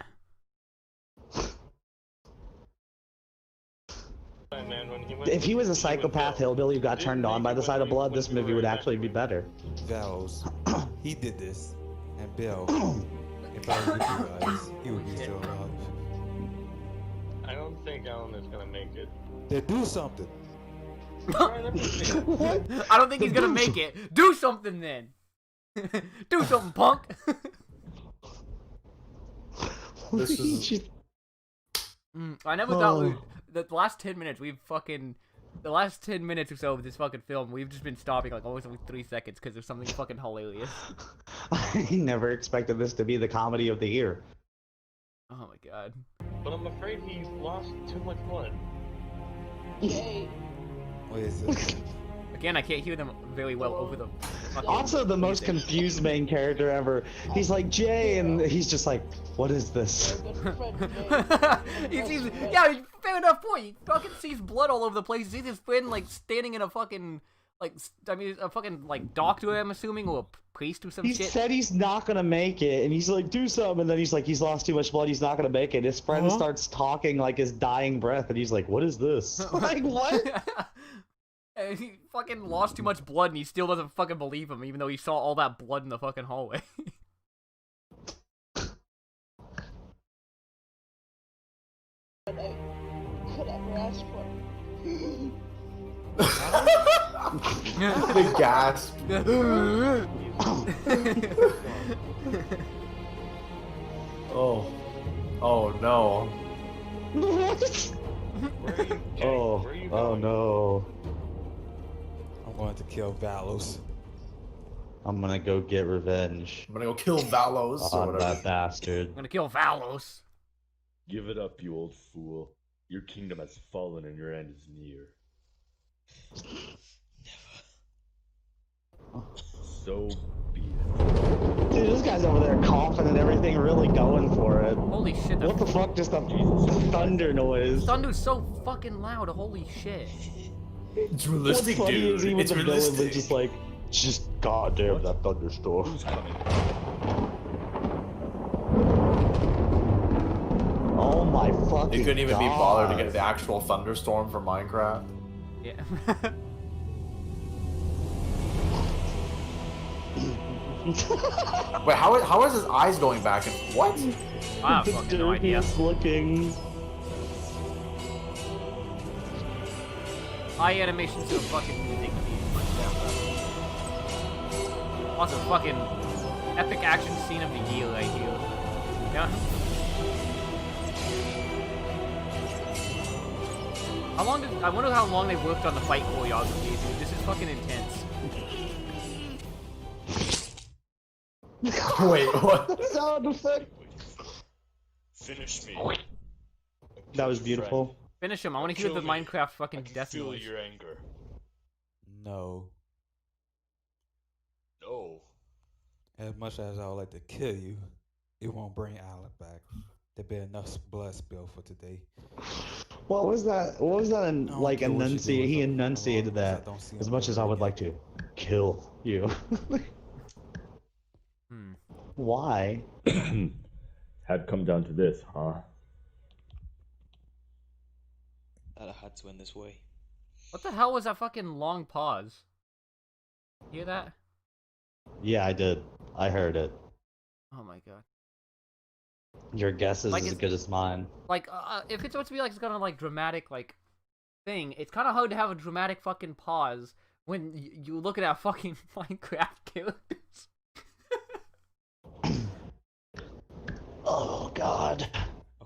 S1: if he was a psychopath hillbilly who got turned on by the sight of blood, this movie would actually be better.
S5: Vows. He did this. And Bill. If I was with you guys, he would be still alive.
S10: I don't think Alan is gonna make it.
S5: Then do something.
S1: What?
S2: I don't think he's gonna make it. Do something then. Do something, punk.
S3: This is-
S1: Just-
S2: I never thought the last 10 minutes we've fucking the last 10 minutes or so of this fucking film, we've just been stopping like always every 3 seconds because there's something fucking hilarious.
S1: I never expected this to be the comedy of the year.
S2: Oh my god.
S10: But I'm afraid he's lost too much blood.
S6: Yay!
S5: What is it?
S2: Again, I can't hear them very well over the fucking
S1: Also, the most
S2: music.
S1: confused main character ever. He's like, Jay, and he's just like, what is this?
S2: He sees, yeah, fair enough point. He fucking sees blood all over the place. He sees his friend like standing in a fucking a fucking like doctor, I'm assuming, or a priest or some
S1: He
S2: shit.
S1: said he's not gonna make it, and he's like, do something, and then he's like, he's lost too much blood, he's not gonna make it. His friend starts talking like his dying breath, and he's like, what is this? Like, what?
S2: And he fucking lost too much blood, and he still doesn't fucking believe him, even though he saw all that blood in the fucking hallway.
S6: Could ever ask for.
S3: The gasp. Oh. Oh no.
S1: What? Oh, oh no.
S5: I'm going to kill Valos.
S1: I'm gonna go get revenge
S3: I'm gonna go kill Valos or
S1: on
S3: whatever.
S1: that bastard.
S2: I'm gonna kill Valos.
S9: Give it up, you old fool. Your kingdom has fallen and your end is near. So be it.
S1: Dude, this guy's over there coughing and everything, really going for it.
S2: Holy shit,
S1: What the fuck, just a thunder noise?
S2: thunder's so fucking loud, holy shit.
S3: It's
S1: What's
S3: realistic,
S1: funny
S3: dude.
S1: is even
S3: It's
S1: the villain was
S3: realistic.
S1: just like, just goddamn that thunderstorm.
S9: Who's coming?
S1: Oh my fucking
S3: They couldn't even be bothered to
S1: God.
S3: get the actual thunderstorm for Minecraft.
S2: Yeah.
S3: Wait, how is his eyes going back and what?
S2: I have fucking no idea.
S1: Dirtiest looking.
S2: Eye animations to a fucking music. Also, fucking epic action scene of the year right here. Yeah. How long did I wonder how long they worked on the fight choreography? Dude, this is fucking intense.
S3: Wait, what?
S1: Sound effect.
S10: Finish me.
S1: That was beautiful.
S2: Finish him. I want to hear
S10: Kill
S2: the
S10: me.
S2: Minecraft fucking
S10: I can
S2: death
S10: feel
S2: noise.
S10: your anger.
S5: No.
S10: No.
S5: As much as I would like to kill you, it won't bring Alec back. There'll be enough blood spill for today.
S1: What was that? What was that?
S5: don't
S1: Like
S5: care what you do
S1: enunciate?
S5: with
S1: He
S5: them.
S1: enunciated
S5: As long as I
S1: that
S5: don't see
S1: as
S5: him
S1: much as I
S5: ever
S1: would like to kill you.
S2: Hmm.
S1: Why?
S9: Had come down to this, huh?
S11: That I had to end this way.
S2: What the hell was that fucking long pause? Hear that?
S1: Yeah, I did. I heard it.
S2: Oh my god.
S1: Your guess is
S2: Like
S1: as
S2: it's-
S1: good as mine.
S2: Like, if it's supposed to be like it's kind of like dramatic like thing, it's kind of hard to have a dramatic fucking pause when you look at fucking Minecraft characters.
S1: Oh God.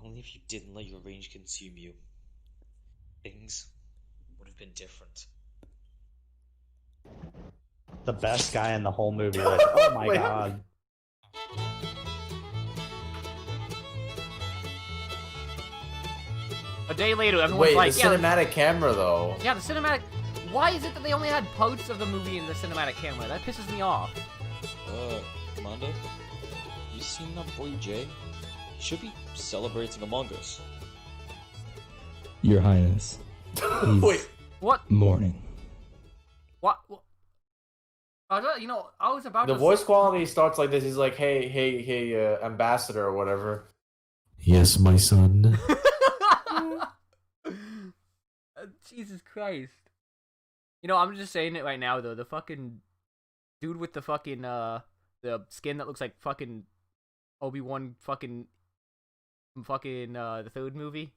S11: Only if you didn't let your rage consume you, things would have been different.
S1: The best guy in the whole movie. Like, oh my
S3: Wait.
S1: God.
S2: A day later, everyone's
S3: Wait,
S2: like,
S3: the
S2: yeah,
S3: cinematic camera though.
S2: yeah, the cinematic. Why is it that they only had parts of the movie in the cinematic camera? That pisses me off.
S11: Commander, you seen that boy Jay? He should be celebrating Among Us.
S12: Your Highness.
S3: Wait,
S2: What?
S12: Morning.
S2: What? You know, I was about
S3: the
S2: to.
S3: voice quality starts like this. He's like, hey, ambassador or whatever. Yes, my son.
S2: Jesus Christ. You know, I'm just saying it right now though. The fucking dude with the fucking the skin that looks like fucking Obi-Wan fucking the third movie.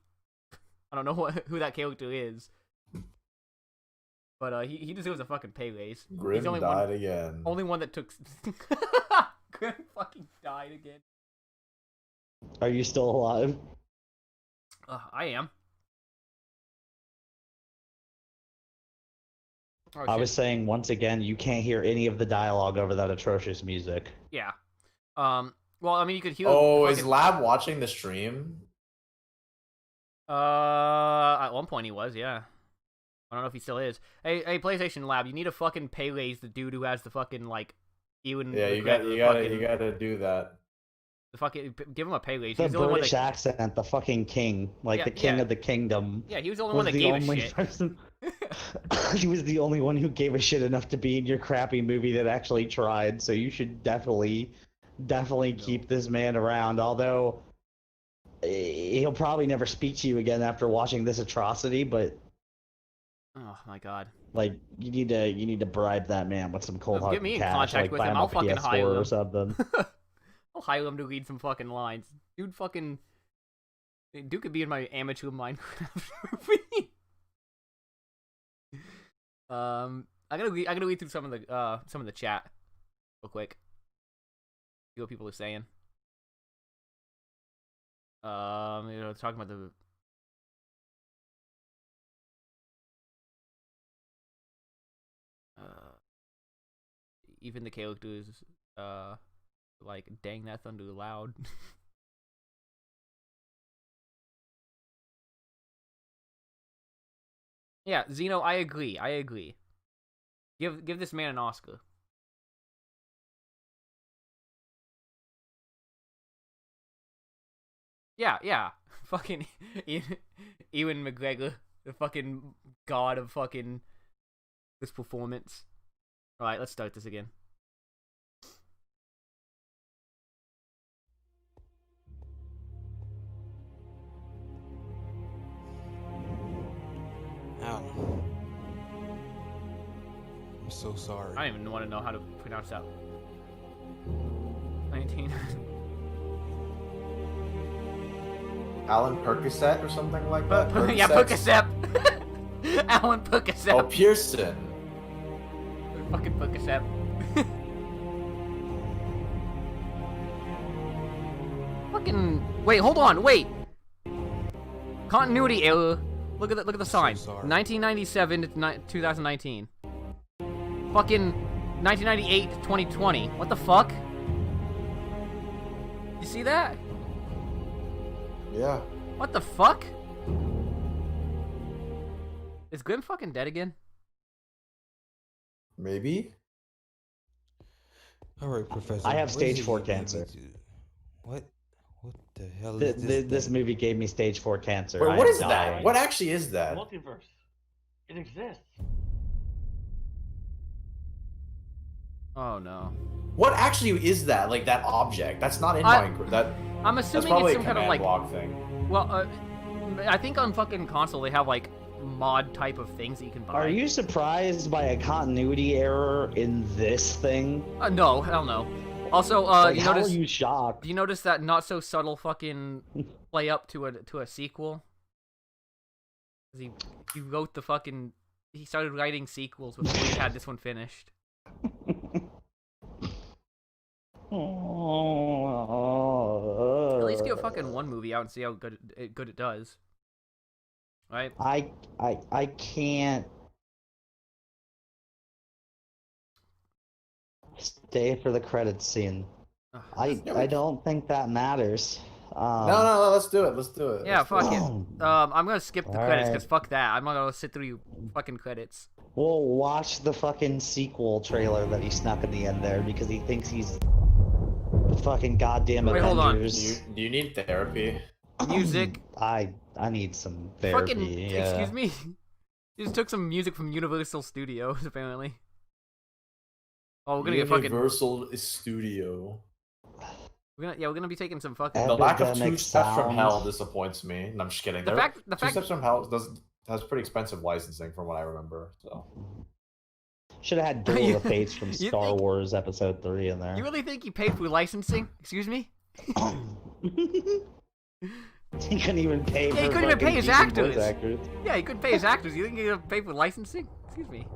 S2: I don't know who that character is. But he deserves a fucking pay raise.
S3: Grim
S2: He's only
S3: died
S2: one,
S3: again.
S2: only one that took Grim fucking died again.
S1: Are you still alive?
S2: I am. Oh,
S1: I
S2: shit.
S1: was saying once again, you can't hear any of the dialogue over that atrocious music.
S2: Yeah. Well, I mean, you could hear.
S3: Oh,
S2: the
S3: is
S2: fucking-
S3: Lab watching the stream?
S2: At one point he was, yeah. I don't know if he still is. Hey, PlayStation Lab, you need to fucking pay-raise the dude who has the fucking, like, Ewan
S3: Yeah, you
S2: McGregor
S3: gotta do that.
S2: The fucking, give him a pay raise.
S1: The
S2: He's the only one
S1: British
S2: that,
S1: accent, the fucking king, like
S2: Yeah,
S1: the king
S2: yeah.
S1: of the kingdom.
S2: yeah, he was the only one that
S1: the
S2: gave a
S1: only
S2: shit.
S1: person. He was the only one who gave a shit enough to be in your crappy movie that actually tried. So you should definitely keep this man around. Although he'll probably never speak to you again after watching this atrocity. But
S2: Oh my god.
S1: like, you need to bribe that man with some cold hard
S2: Get me in
S1: cash,
S2: contact
S1: like
S2: with
S1: buy
S2: him.
S1: him a
S2: I'll fucking
S1: PS4
S2: hire him.
S1: or something.
S2: I'll hire him to read some fucking lines. Dude fucking... Dude could be in my amateur Minecraft movie. I'm gonna read through some of the chat real quick. See what people are saying. Talking about the even the characters like dang that thunder loud. Yeah, Zeno, I agree. Give this man an Oscar. Yeah. Fucking Ewan McGregor, the fucking god of fucking this performance. Alright, let's start this again.
S5: Ow. I'm so sorry.
S2: I don't even want to know how to pronounce that. 19.
S3: Alan Percocet or something like that?
S2: Yeah, Percocet. Alan Percocet.
S3: Oh, Pearson.
S2: Fucking Percocet. Fucking wait, hold on, wait. Continuity error. Look at the sign. 1997 to 2019. Fucking 1998 to 2020. What the fuck? You see that?
S3: Yeah.
S2: What the fuck? Is Grim fucking dead again?
S3: Maybe.
S5: All right, Professor.
S1: I have
S5: what
S1: stage
S5: is it
S1: 4
S5: you gave me
S1: cancer.
S5: to- What? What the hell is this?
S1: This movie gave me stage 4 cancer.
S3: Wait,
S1: I
S3: what
S1: am
S3: is that?
S1: dying.
S3: What actually is that?
S10: Multiverse. It exists.
S2: Oh no.
S3: What actually is that? Like that object? That's not in
S2: I-
S3: Minecraft. That
S2: I'm
S3: that's
S2: assuming
S3: probably
S2: it's
S3: a
S2: some kind of
S3: command
S2: like.
S3: block thing.
S2: Well, I think on fucking console they have like mod type of things that you can buy.
S1: Are you surprised by a continuity error in this thing?
S2: No, hell no. Also,
S1: Like,
S2: you
S1: how
S2: notice?
S1: are you shocked?
S2: Do you notice that not so subtle fucking play up to a sequel? 'Cause he wrote the fucking. He started writing sequels before he had this one finished. At least get fucking one movie out and see how good it does. Right?
S1: I can't stay for the credits scene.
S2: Ugh.
S1: I don't think that matters.
S3: No, let's do it. Let's do it.
S2: Yeah,
S3: Let's do
S2: fuck
S3: it.
S2: it. I'm gonna skip the credits
S1: Alright.
S2: because fuck that. I'm not gonna sit through you fucking credits.
S1: We'll watch the fucking sequel trailer that he snuck in the end there because he thinks he's the fucking goddamn
S2: Wait, hold on.
S1: Avengers.
S3: Do you need therapy?
S2: Music.
S1: I need some therapy.
S2: Fucking.
S1: Yeah.
S2: Excuse me. You just took some music from Universal Studios apparently. Oh, we're gonna get fucking.
S3: Universal Studio.
S2: We're gonna be taking some fucking.
S3: The lack of
S1: Epidemic
S3: Two Steps from
S1: sounds.
S3: Hell disappoints me. And I'm just kidding.
S2: The
S3: Two
S2: fact.
S3: Steps from Hell has pretty expensive licensing from what I remember. So
S1: Should have had Duel of the Fates from
S2: You
S1: Star
S2: think-
S1: Wars Episode 3 in there.
S2: You really think he paid for licensing? Excuse me.
S1: He couldn't even pay.
S2: Yeah, he
S1: for
S2: couldn't even pay
S1: fucking
S2: his
S1: decent voice
S2: actors.
S1: actors.
S2: Yeah, he couldn't pay his actors. You think he gonna pay for licensing? Excuse me.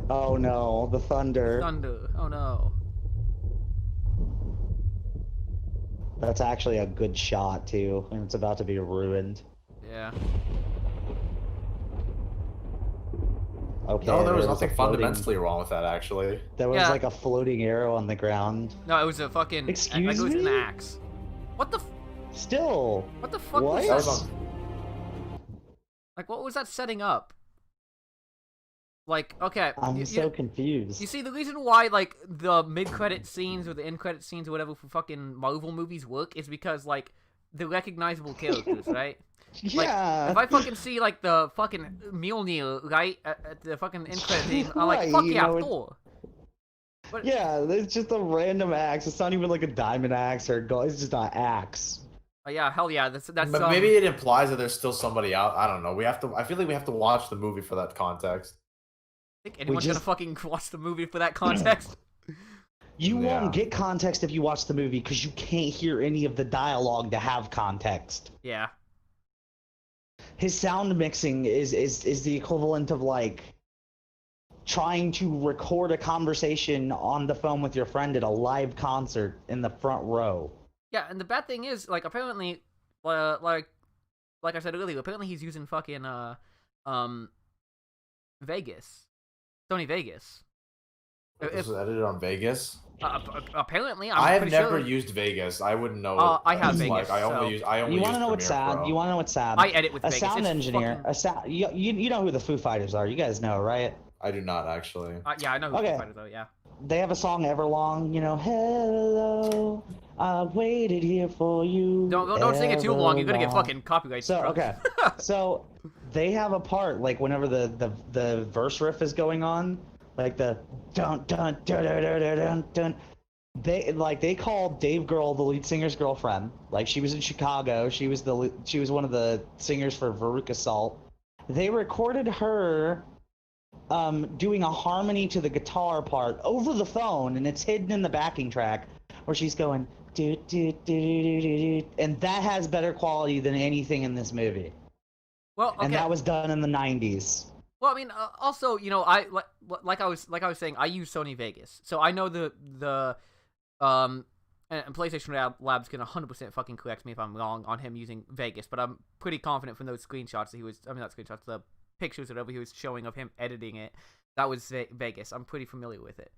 S1: Oh no, the thunder.
S2: Thunder. Oh no.
S1: That's actually a good shot too, and it's about to be ruined.
S2: Yeah.
S1: Okay.
S3: No, there was
S1: a
S3: nothing
S1: floating-
S3: fundamentally wrong with that, actually.
S1: There was
S2: Yeah.
S1: like a floating arrow on the ground.
S2: No, it was a fucking.
S1: Excuse
S2: like, it was an
S1: me?
S2: axe. What the?
S1: Still.
S2: What the fuck
S1: What?
S2: was
S3: That
S2: that?
S3: was on.
S2: Like, what was that setting up? Like, okay.
S1: I'm so confused.
S2: You see, the reason why, like, the mid-credit scenes or the end-credit scenes or whatever for fucking Marvel movies work is because, like, they're recognizable characters, right? Like,
S1: Yeah.
S2: if I fucking see, like, the fucking Mjolnir, right, at the fucking end-credit thing, I'm like,
S1: Right,
S2: fuck
S1: you
S2: yeah,
S1: know,
S2: Thor. But,
S1: Yeah, it's just a random axe. It's not even like a diamond axe or a gold. It's just an axe.
S2: yeah, hell yeah, that's
S3: But maybe it implies that there's still somebody out. I don't know. We have to. I feel like we have to watch the movie for that context.
S2: I think anyone's
S1: just-
S2: gonna fucking watch the movie for that context.
S1: You
S3: Yeah.
S1: won't get context if you watch the movie because you can't hear any of the dialogue to have context.
S2: Yeah.
S1: His sound mixing is the equivalent of like trying to record a conversation on the phone with your friend at a live concert in the front row.
S2: Yeah, and the bad thing is, like, apparently, like I said earlier, apparently he's using fucking, Vegas. Sony Vegas.
S3: This was edited on Vegas.
S2: Apparently, I'm
S3: I have
S2: pretty
S3: never
S2: sure.
S3: used Vegas. I wouldn't know.
S2: I
S3: what
S2: have
S3: it's
S2: Vegas,
S3: Like. I only
S2: so-
S3: use. I only
S1: You
S3: use
S1: want to know what's
S3: Premiere
S1: sad?
S3: Pro.
S1: You want to know what's sad?
S2: I edit with
S1: a
S2: Vegas.
S1: sound
S2: It's
S1: engineer.
S2: fucking-
S1: A sound. You know who the Foo Fighters are? You guys know, right?
S3: I do not actually.
S2: Yeah, I know who
S1: Okay.
S2: Foo Fighters though. Yeah.
S1: They have a song Everlong. You know, hello, I waited here for you.
S2: Don't sing it too long. You're gonna get
S1: Everlong."
S2: fucking copyright
S1: So
S2: struck.
S1: okay, so they have a part like whenever the verse riff is going on, like the dun dun dun dun dun dun dun. dun they called Dave Grohl the lead singer's girlfriend. Like she was in Chicago. She was one of the singers for Veruca Salt. They recorded her doing a harmony to the guitar part over the phone, and it's hidden in the backing track where she's going do do do do do do, and that has better quality than anything in this movie.
S2: Well, okay.
S1: And that was done in the 90s.
S2: Well, I mean, also, you know, like I was saying, I use Sony Vegas, so I know the and PlayStation Labs can 100% fucking correct me if I'm wrong on him using Vegas, but I'm pretty confident from those screenshots that he was, I mean, not screenshots, the pictures or whatever he was showing of him editing it, that was Vegas. I'm pretty familiar with it.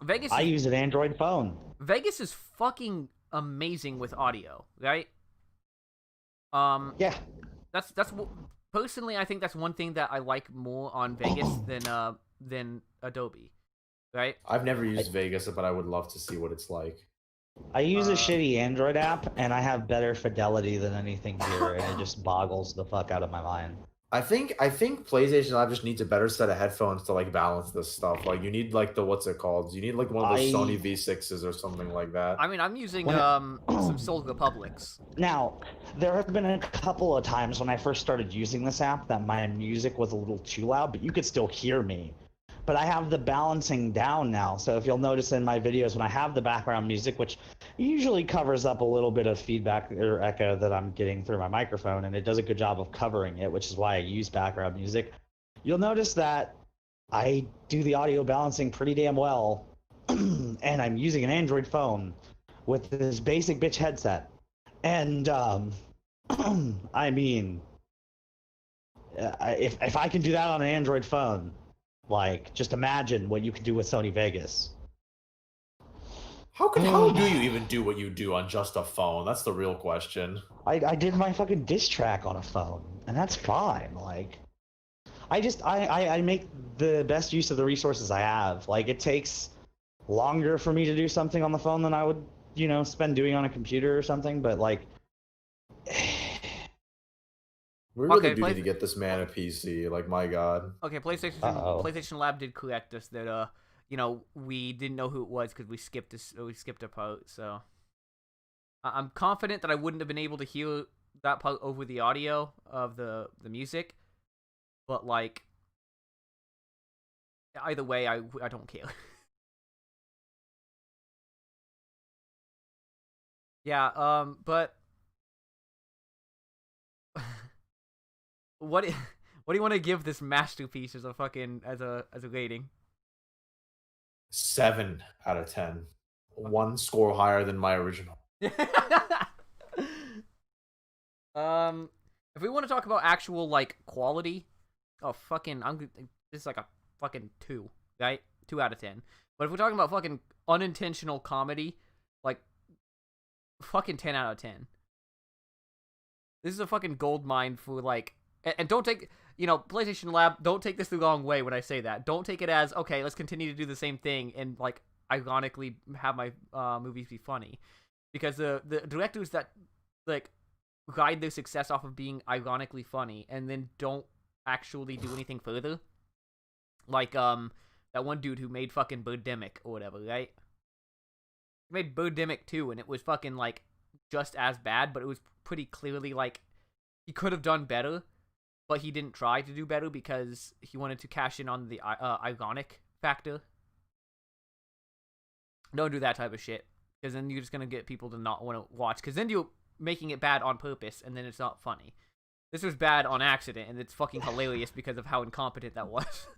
S2: Vegas.
S1: I use an Android phone.
S2: Vegas is fucking amazing with audio, right?
S1: Yeah.
S2: That's personally, I think that's one thing that I like more on Vegas than Adobe, right?
S3: I've never used Vegas, but I would love to see what it's like.
S1: I use a shitty Android app, and I have better fidelity than anything here, and it just boggles the fuck out of my mind.
S3: I think PlayStation Live just needs a better set of headphones to like balance this stuff. Like you need like the what's it called? You need like one of those Sony V6s or something like that.
S2: I mean, I'm using some Soul Republics.
S1: Now, there have been a couple of times when I first started using this app that my music was a little too loud, but you could still hear me. But I have the balancing down now, so if you'll notice in my videos when I have the background music, which usually covers up a little bit of feedback or echo that I'm getting through my microphone, and it does a good job of covering it, which is why I use background music, you'll notice that I do the audio balancing pretty damn well, and I'm using an Android phone with this basic bitch headset. And, I mean, if I can do that on an Android phone, like, just imagine what you can do with Sony Vegas.
S3: How do you even do what you do on just a phone? That's the real question.
S1: I did my fucking diss track on a phone, and that's fine. Like, I make the best use of the resources I have. Like, it takes longer for me to do something on the phone than I would, you know, spend doing on a computer or something, but like...
S3: We really
S2: Okay,
S3: do need to get this man a PC. Like, my God.
S2: Okay, PlayStation Lab did correct us that you know, we didn't know who it was because we skipped a part. So I'm confident that I wouldn't have been able to hear that part over the audio of the music, but like either way, I don't care. Yeah, but what do you want to give this masterpiece as a rating?
S3: 7 out of 10. One score higher than my original.
S2: If we want to talk about actual like quality, oh fucking, this is like a fucking 2, right? 2 out of 10. But if we're talking about fucking unintentional comedy, like fucking 10 out of 10. This is a fucking gold mine for like, and don't take, PlayStation Lab, don't take this the wrong way when I say that. Don't take it as, okay, let's continue to do the same thing and like ironically have my movies be funny, because the directors that like ride their success off of being ironically funny and then don't actually do anything further, like that one dude who made fucking Birdemic or whatever, right? He made Birdemic 2 and it was fucking like just as bad, but it was pretty clearly like he could have done better, but he didn't try to do better because he wanted to cash in on the ironic factor. Don't do that type of shit, because then you're just gonna get people to not want to watch, because then you're making it bad on purpose and then it's not funny. This was bad on accident and it's fucking hilarious because of how incompetent that was.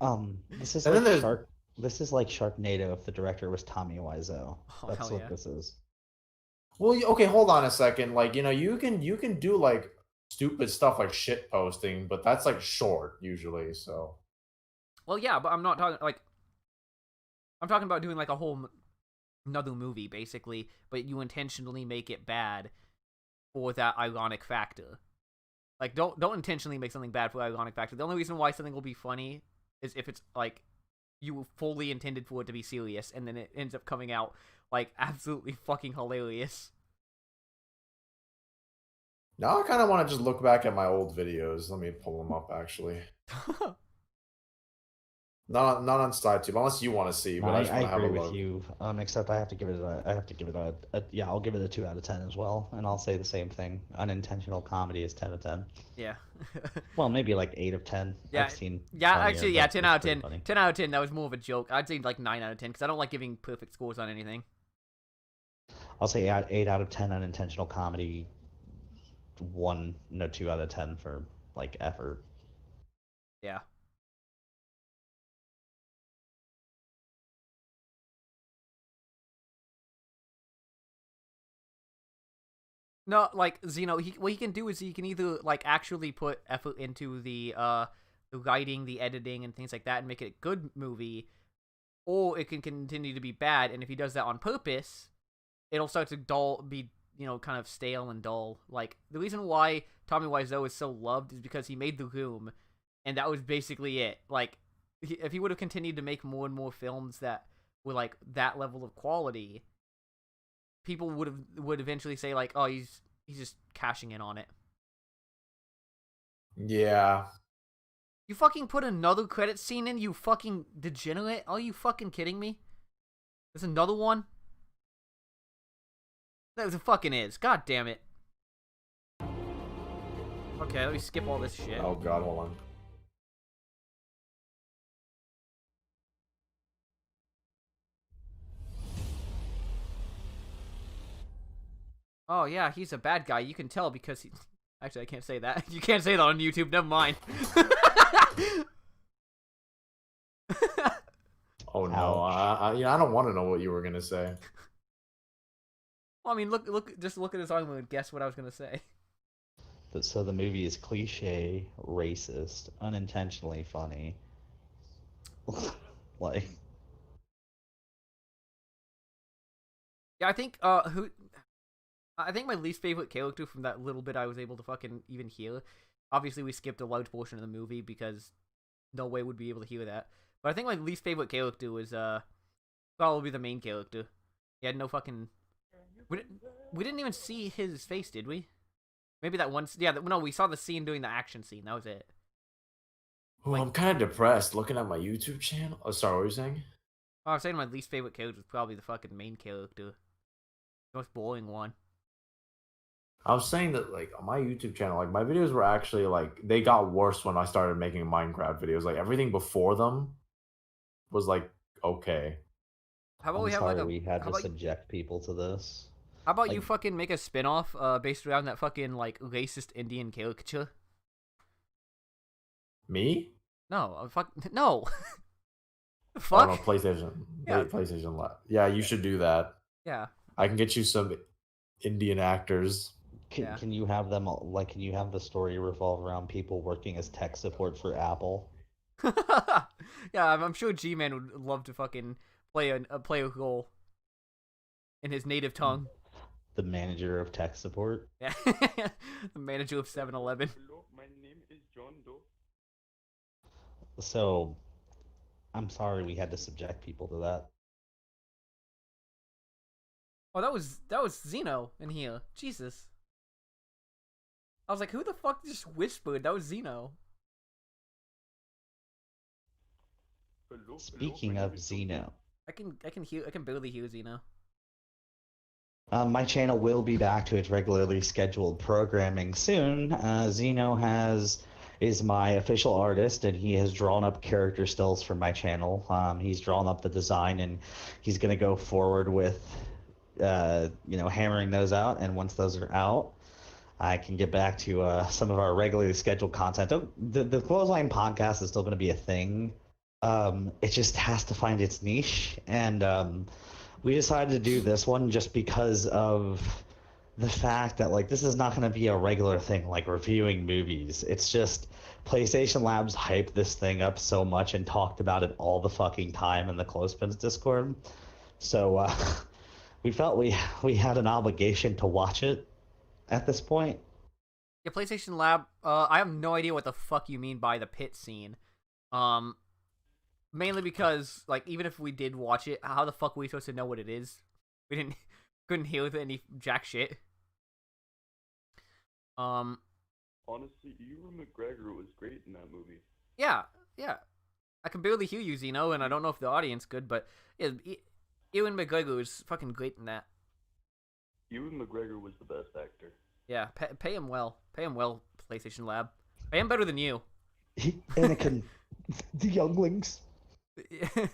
S1: This is
S3: And
S1: like
S3: then
S1: This is like Sharknado if the director was Tommy Wiseau.
S2: Oh,
S1: That's
S2: hell
S1: what
S2: yeah.
S1: this is.
S3: Well, okay, hold on a second. Like, you can do like stupid stuff like shit posting, but that's like short usually. So.
S2: Well, yeah, but I'm not talking like. I'm talking about doing like a whole another movie basically, but you intentionally make it bad for that ironic factor. Like, don't intentionally make something bad for ironic factor. The only reason why something will be funny is if it's like you fully intended for it to be serious, and then it ends up coming out like absolutely fucking hilarious.
S3: Now I kind of want to just look back at my old videos. Let me pull them up actually. Not on SideTube, unless you want to see. But I just want to have a
S1: agree
S3: look.
S1: with you. Except I have to give it a I'll give it a 2 out of 10 as well, and I'll say the same thing. Unintentional comedy is 10 out of 10.
S2: Yeah.
S1: Well, maybe like 8 of 10.
S2: Yeah,
S1: I've seen
S2: yeah,
S1: funnier,
S2: actually, yeah,
S1: but
S2: 10
S1: it's
S2: out of
S1: pretty
S2: 10.
S1: funny.
S2: 10 out of 10, that was more of a joke. I'd say like 9 out of 10, because I don't like giving perfect scores on anything.
S1: I'll say 8 out of 10 unintentional comedy. 2 out of 10 for like effort.
S2: Yeah. No, like Zeno, what he can do is he can either like actually put effort into the writing, the editing, and things like that, and make it a good movie, or it can continue to be bad. And if he does that on purpose, it'll start to be kind of stale and dull. Like, the reason why Tommy Wiseau is so loved is because he made The Room, and that was basically it. Like, if he would have continued to make more and more films that were like that level of quality, people would eventually say like, oh, he's just cashing in on it.
S3: Yeah.
S2: You fucking put another credit scene in, you fucking degenerate? Are you fucking kidding me? There's another one? That was a fucking is. God damn it. Okay, let me skip all this shit.
S3: Oh god, hold on.
S2: Oh yeah, he's a bad guy. You can tell because he... Actually, I can't say that. You can't say that on YouTube. Never mind.
S3: Oh no, I don't want to know what you were gonna say.
S2: Well, I mean, just look at his argument and guess what I was gonna say.
S1: So the movie is cliche, racist, unintentionally funny. Like,
S2: yeah, I think I think my least favorite character from that little bit I was able to fucking even hear. Obviously, we skipped a large portion of the movie because no way would be able to hear that. But I think my least favorite character was probably the main character. He had no fucking. We didn't even see his face, did we? Maybe that one. Yeah, no, we saw the scene doing the action scene. That was it.
S3: Oh, I'm kind of depressed looking at my YouTube channel. Oh, sorry, what were you saying?
S2: Oh, I was saying my least favorite character was probably the fucking main character. The most boring one.
S3: I was saying that, like, on my YouTube channel, like, my videos were actually, like, they got worse when I started making Minecraft videos. Like, everything before them was, like, okay.
S2: How about
S1: I'm
S2: we have
S1: sorry
S2: like a?
S1: we had
S2: how
S1: to
S2: about
S1: subject people to this.
S2: How about
S1: Like-
S2: you fucking make a spin-off based around that fucking like racist Indian caricature?
S3: Me?
S2: No, no.
S3: Oh,
S2: Fuck.
S3: no, PlayStation.
S2: Yeah.
S3: PlayStation Live. Yeah, you should do that.
S2: Yeah.
S3: I can get you some Indian actors.
S1: Can you have them can you have the story revolve around people working as tech support for Apple?
S2: Yeah, I'm sure G-Man would love to fucking play a role in his native tongue.
S1: The manager of tech support.
S2: Yeah, the manager of 7-Eleven.
S10: Hello, my name is John Doe.
S1: So, I'm sorry we had to subject people to that.
S2: Oh, that was Xeno in here. Jesus. I was like, who the fuck just whispered? That was Xeno.
S10: Hello,
S1: Speaking of Xeno,
S2: I can barely hear Xeno.
S1: my channel will be back to its regularly scheduled programming soon. Xeno is my official artist, and he has drawn up character stills for my channel. He's drawn up the design, and he's gonna go forward with, hammering those out. And once those are out, I can get back to some of our regularly scheduled content. The Clothesline podcast is still going to be a thing. It just has to find its niche, and we decided to do this one just because of the fact that this is not going to be a regular thing like reviewing movies. It's just PlayStation Labs hyped this thing up so much and talked about it all the fucking time in the Clothespins Discord. So we felt we had an obligation to watch it at this point.
S2: Yeah, PlayStation Lab. I have no idea what the fuck you mean by the pit scene. Mainly because even if we did watch it, how the fuck were we supposed to know what it is? We couldn't hear any jack shit.
S10: Honestly, Ewan McGregor was great in that movie.
S2: Yeah. I can barely hear you, Xeno, and I don't know if the audience could, but yeah, Ewan McGregor was fucking great in that.
S10: Ewan McGregor was the best actor.
S2: Yeah, pay him well. Pay him well, PlayStation Lab. Pay him better than you.
S1: Anakin, the younglings.
S2: It's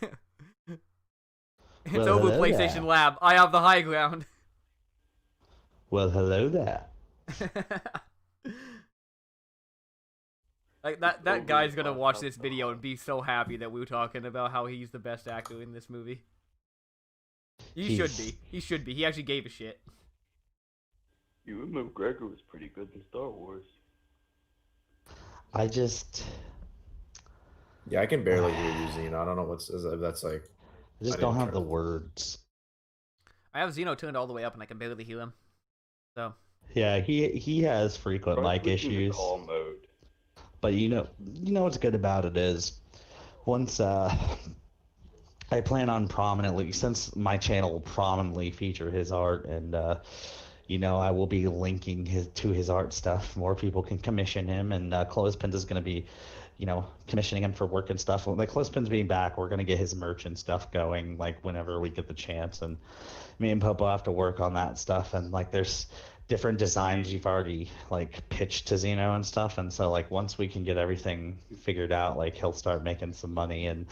S1: Well,
S2: over,
S1: hello
S2: PlayStation
S1: there.
S2: Lab. I have the high ground.
S1: Well, hello there.
S2: That guy's gonna watch this video and be so happy that we were talking about how he's the best actor in this movie. He should be. He should be. He actually gave a shit.
S10: Ewan McGregor was pretty good in Star Wars.
S3: Yeah, I can barely hear you, Xeno. I don't know if that's like.
S1: I just don't have the words.
S2: I have Xeno turned all the way up and I can barely hear him. So.
S1: Yeah, he has frequent mic issues.
S10: Call mode.
S1: But you know what's good about it is, once I plan on prominently, since my channel will prominently feature his art, and I will be linking to his art stuff. More people can commission him, and Clothespins is going to be, commissioning him for work and stuff. Like Clothespins being back, we're going to get his merch and stuff going, whenever we get the chance. And me and Popo have to work on that stuff, and there's different designs you've already pitched to Xeno and stuff. And so once we can get everything figured out, he'll start making some money, and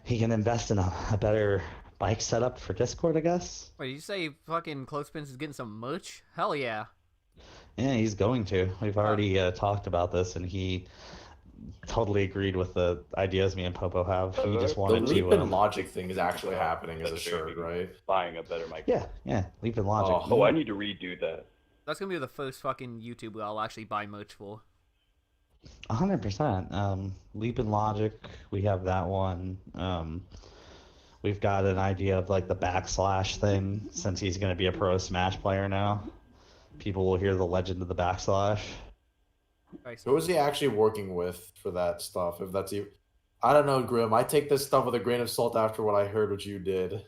S1: he can invest in a better bike setup for Discord, I guess.
S2: Wait, did you say fucking Clothespins is getting some merch? Hell yeah.
S1: Yeah, he's going to. We've already talked about this, and he totally agreed with the ideas me and Popo have. He just wanted
S3: the
S1: to.
S3: Leap and Logic thing is actually happening as a shirt, right?
S10: Buying a better mic.
S1: Yeah, Leap and Logic.
S10: Oh, I need to redo that.
S2: That's gonna be the first fucking YouTuber I'll actually buy merch for.
S1: 100%. Leap and Logic, we have that one. We've got an idea of the backslash thing, since he's going to be a pro Smash player now. People will hear the legend of the backslash.
S3: Who is he actually working with for that stuff? If that's you, I don't know, Grim. I take this stuff with a grain of salt after what I heard what you did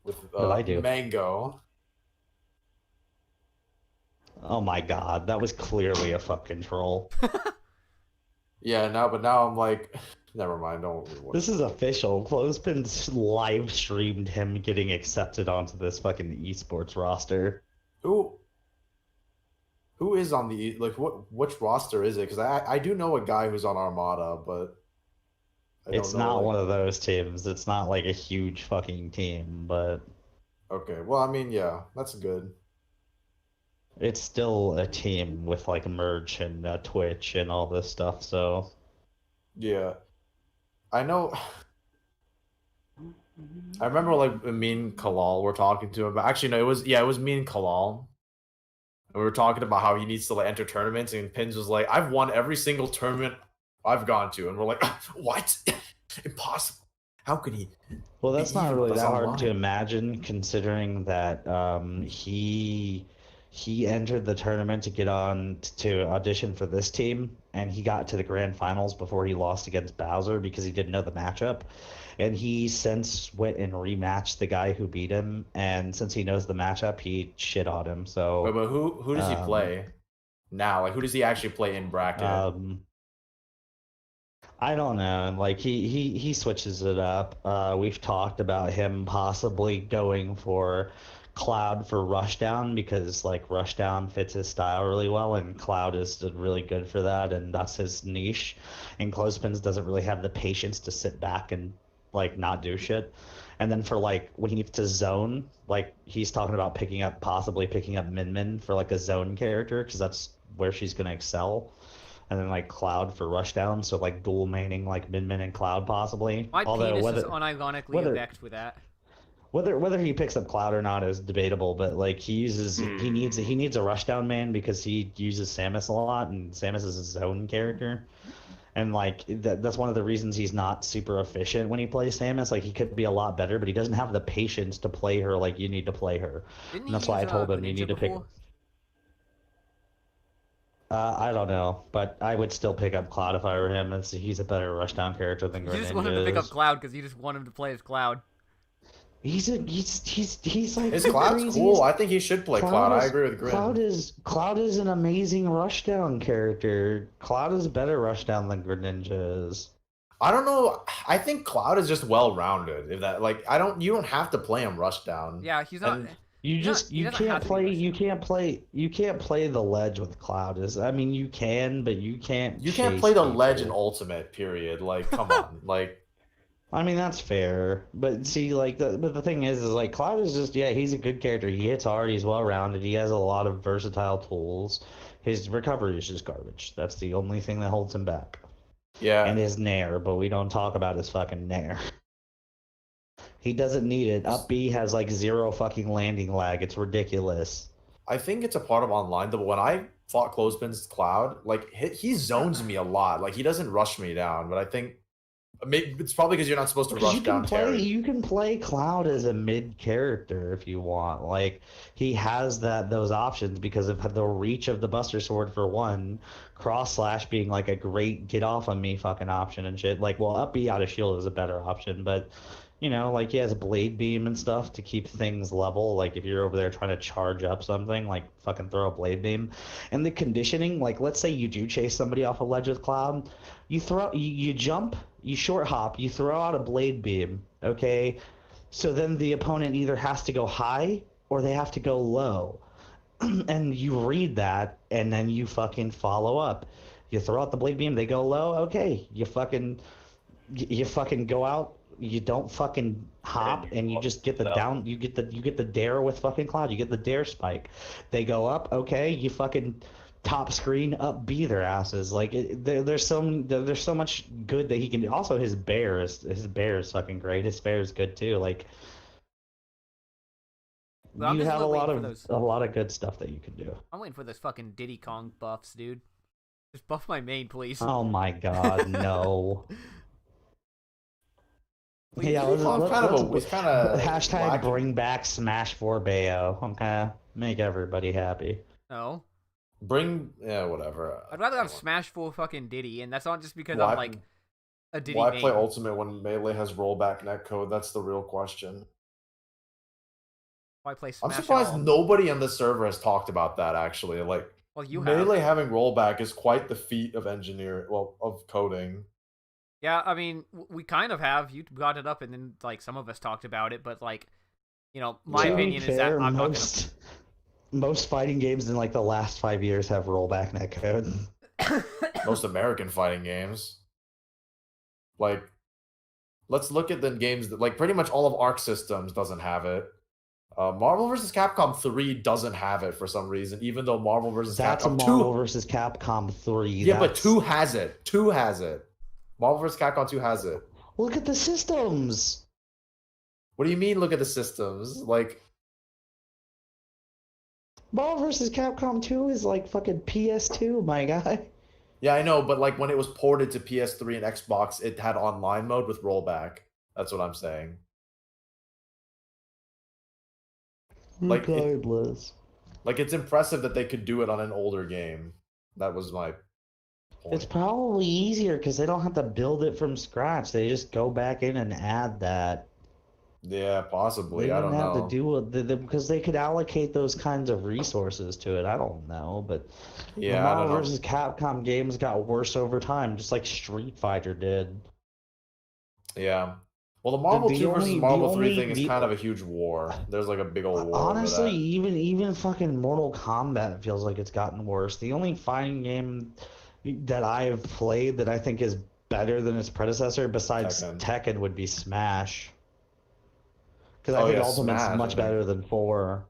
S3: with
S1: What did I do?
S3: Mango.
S1: Oh my god, that was clearly a fucking troll.
S3: Yeah, now I'm like, never mind. Don't.
S1: This is official. Clothespins live streamed him getting accepted onto this fucking esports roster.
S3: Who is on the which roster is it? Because I do know a guy who's on Armada, but
S1: It's not one of those teams. It's not a huge fucking team, but
S3: okay. Well, I mean, yeah, that's good.
S1: it's still a team with merch and Twitch and all this stuff. So
S3: Yeah, I know. I remember me and Kalal were talking to him. But actually, no, it was me and Kalal. And we were talking about how he needs to enter tournaments, and Pins was like, "I've won every single tournament I've gone to, and we're like, what? Impossible. How could he?
S1: Well, that's
S3: be
S1: not
S3: even
S1: really
S3: with us
S1: that hard to
S3: online?
S1: imagine, considering that he entered the tournament to get on to audition for this team, and he got to the grand finals before he lost against Bowser because he didn't know the matchup. And he since went and rematched the guy who beat him, and since he knows the matchup, he shit on him. So,
S3: Wait, but who does he play now? Like, who does he actually play in bracket?
S1: I don't know. Like he switches it up. We've talked about him possibly going for Cloud for Rushdown because like Rushdown fits his style really well, and Cloud is really good for that, and that's his niche. And Clothespins doesn't really have the patience to sit back and like not do shit. And then for like when he needs to zone, like he's talking about possibly picking up Min Min for like a zone character because that's where she's gonna excel. And then like Cloud for Rushdown, so like dual maining like Min Min and Cloud possibly.
S2: My
S1: Although
S2: penis is unironically vexed with that.
S1: Whether he picks up Cloud or not is debatable, but like he needs a Rushdown man because he uses Samus a lot, and Samus is his zone character. And like that's one of the reasons he's not super efficient when he plays Samus. Like he could be a lot better, but he doesn't have the patience to play her like you need to play her. And that's why I told him you need to pick. I don't know, but I would still pick up Cloud if I were him. He's a better Rushdown character than Greninja.
S2: You just want him to pick up Cloud because you just want him to play as Cloud.
S1: He's like
S3: His Cloud's cool. I think he should play Cloud. I agree with Grin.
S1: Cloud is an amazing Rushdown character. Cloud is a better Rushdown than Greninja is.
S3: I don't know. I think Cloud is just well rounded. If that you don't have to play him Rushdown.
S2: Yeah, he's not.
S1: You can't play the ledge with Cloud. I mean, you can, but you can't.
S3: You can't play the ledge in Ultimate. Period. Like, come on. Like,
S1: I mean, that's fair, but see, like, the thing is like Cloud is just he's a good character. He hits hard. He's well rounded. He has a lot of versatile tools. His recovery is just garbage. That's the only thing that holds him back.
S3: Yeah.
S1: And his nair, but we don't talk about his fucking nair. He doesn't need it. Up B has like 0 fucking landing lag. It's ridiculous.
S3: I think it's a part of online, though. When I fought Clothespin's Cloud, like he zones me a lot. Like he doesn't rush me down, but I think maybe it's probably because you're not supposed to rush down Terry.
S1: You can play Cloud as a mid character if you want. Like he has those options because of the reach of the Buster Sword for one, cross slash being like a great get off on me fucking option and shit. Like up B out of shield is a better option, but you know, like he has a blade beam and stuff to keep things level. Like if you're over there trying to charge up something, like fucking throw a blade beam. And the conditioning, like let's say you do chase somebody off a ledge with Cloud, you jump, you short hop, you throw out a blade beam, okay? So then the opponent either has to go high or they have to go low. And you read that and then you fucking follow up. You throw out the blade beam, they go low, okay. You fucking go out. You don't fucking hop, and you just get the down. You get the dare with fucking Cloud. You get the dare spike. They go up, okay. You fucking top screen up B their asses. Like there's so much good that he can do. Also, his bear is fucking great. His bear is good too. Like you have a lot of good stuff that you can do.
S2: I'm waiting for those fucking Diddy Kong buffs, dude. Just buff my main, please.
S1: Oh my god, no. Yeah, let's hashtag bring back Smash 4 Bayo. Okay, make everybody happy.
S2: No.
S3: Whatever.
S2: I'd rather have Smash 4 fucking Diddy, and that's not just because I'm like a Diddy
S3: Why
S2: main.
S3: play Ultimate when Melee has rollback netcode? That's the real question.
S2: Why play Smash?
S3: I'm surprised nobody on this server has talked about that actually. Like,
S2: well, you
S3: Melee
S2: have.
S3: having rollback is quite the feat of of coding.
S2: Yeah, I mean, we kind of have. You brought it up, and then like some of us talked about it, but like, you know, my opinion is that I'm not gonna...
S1: Most fighting games in like the last 5 years have rollback netcode.
S3: Most American fighting games. Like, let's look at the games that like pretty much all of Arc Systems doesn't have it. Marvel vs. Capcom 3 doesn't have it for some reason, even though Marvel vs. Capcom 2...
S1: Marvel vs. Capcom 3.
S3: Yeah, but 2 has it. 2 has it. Marvel vs. Capcom 2 has it.
S1: Look at the systems.
S3: What do you mean, look at the systems? Like...
S1: Marvel vs. Capcom 2 is like fucking PS2, my guy.
S3: Yeah, I know, but like when it was ported to PS3 and Xbox, it had online mode with rollback. That's what I'm saying. Like
S1: Regardless.
S3: Like it's impressive that they could do it on an older game. That was my point.
S1: It's probably easier because they don't have to build it from scratch. They just go back in and add that.
S3: Yeah, possibly.
S1: They
S3: I
S1: don't
S3: don't
S1: have
S3: know.
S1: to do it because they could allocate those kinds of resources to it. I don't know, but the
S3: Yeah, I don't
S1: Marvel
S3: know.
S1: vs. Capcom games got worse over time, just like Street Fighter did.
S3: Yeah. Well, the Marvel 2 versus Marvel 3 thing is
S1: the-
S3: kind of a huge war. There's like a big old war.
S1: Honestly,
S3: over
S1: even fucking Mortal Kombat feels like it's gotten worse. The only fighting game that I have played that I think is better than its predecessor, besides Tekken, would be Smash. Because I
S3: Oh,
S1: think
S3: yeah,
S1: Ultimate's
S3: Smash, I
S1: much
S3: think.
S1: better than 4.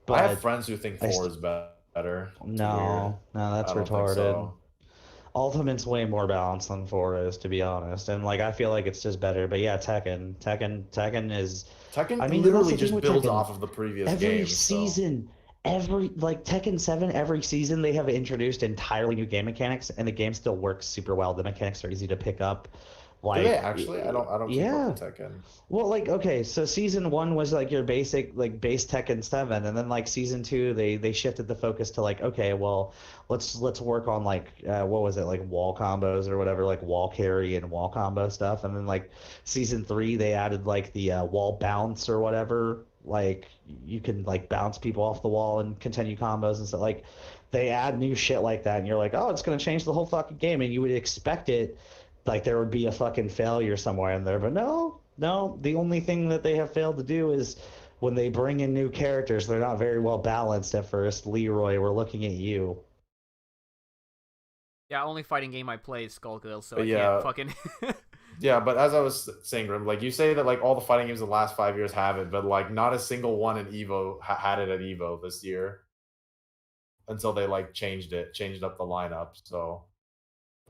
S3: that. I have
S1: But
S3: friends who think 4 is better.
S1: no, that's
S3: I don't think
S1: retarded.
S3: so.
S1: Ultimate's way more balanced than 4 is, to be honest, and like I feel like it's just better. But yeah, Tekken is.
S3: Tekken
S1: I mean,
S3: literally
S1: that's the
S3: just
S1: thing with
S3: builds
S1: Tekken.
S3: off of the previous
S1: Every
S3: game.
S1: season, like Tekken 7, every season they have introduced entirely new game mechanics, and the game still works super well. The mechanics are easy to pick up. Like,
S3: Do they actually? I don't keep
S1: yeah.
S3: up with Tekken.
S1: Well, like, okay, so season 1 was like your basic, like, base Tekken 7, and then like season 2 they shifted the focus to like, okay, well, let's work on like what was it, like wall combos or whatever, like wall carry and wall combo stuff, and then like season 3 they added like the wall bounce or whatever, like you can like bounce people off the wall and continue combos and stuff. Like they add new shit like that, and you're like, oh, it's gonna change the whole fucking game, and you would expect it. Like there would be a fucking failure somewhere in there, but no. The only thing that they have failed to do is when they bring in new characters, they're not very well balanced at first. Leroy, we're looking at you.
S2: Yeah, only fighting game I play is Skullgirls, so
S3: But
S2: I
S3: yeah.
S2: can't fucking.
S3: Yeah, but as I was saying, Grim, like you say that like all the fighting games in the last 5 years have it, but like not a single one in Evo had it at Evo this year until they like changed up the lineup. So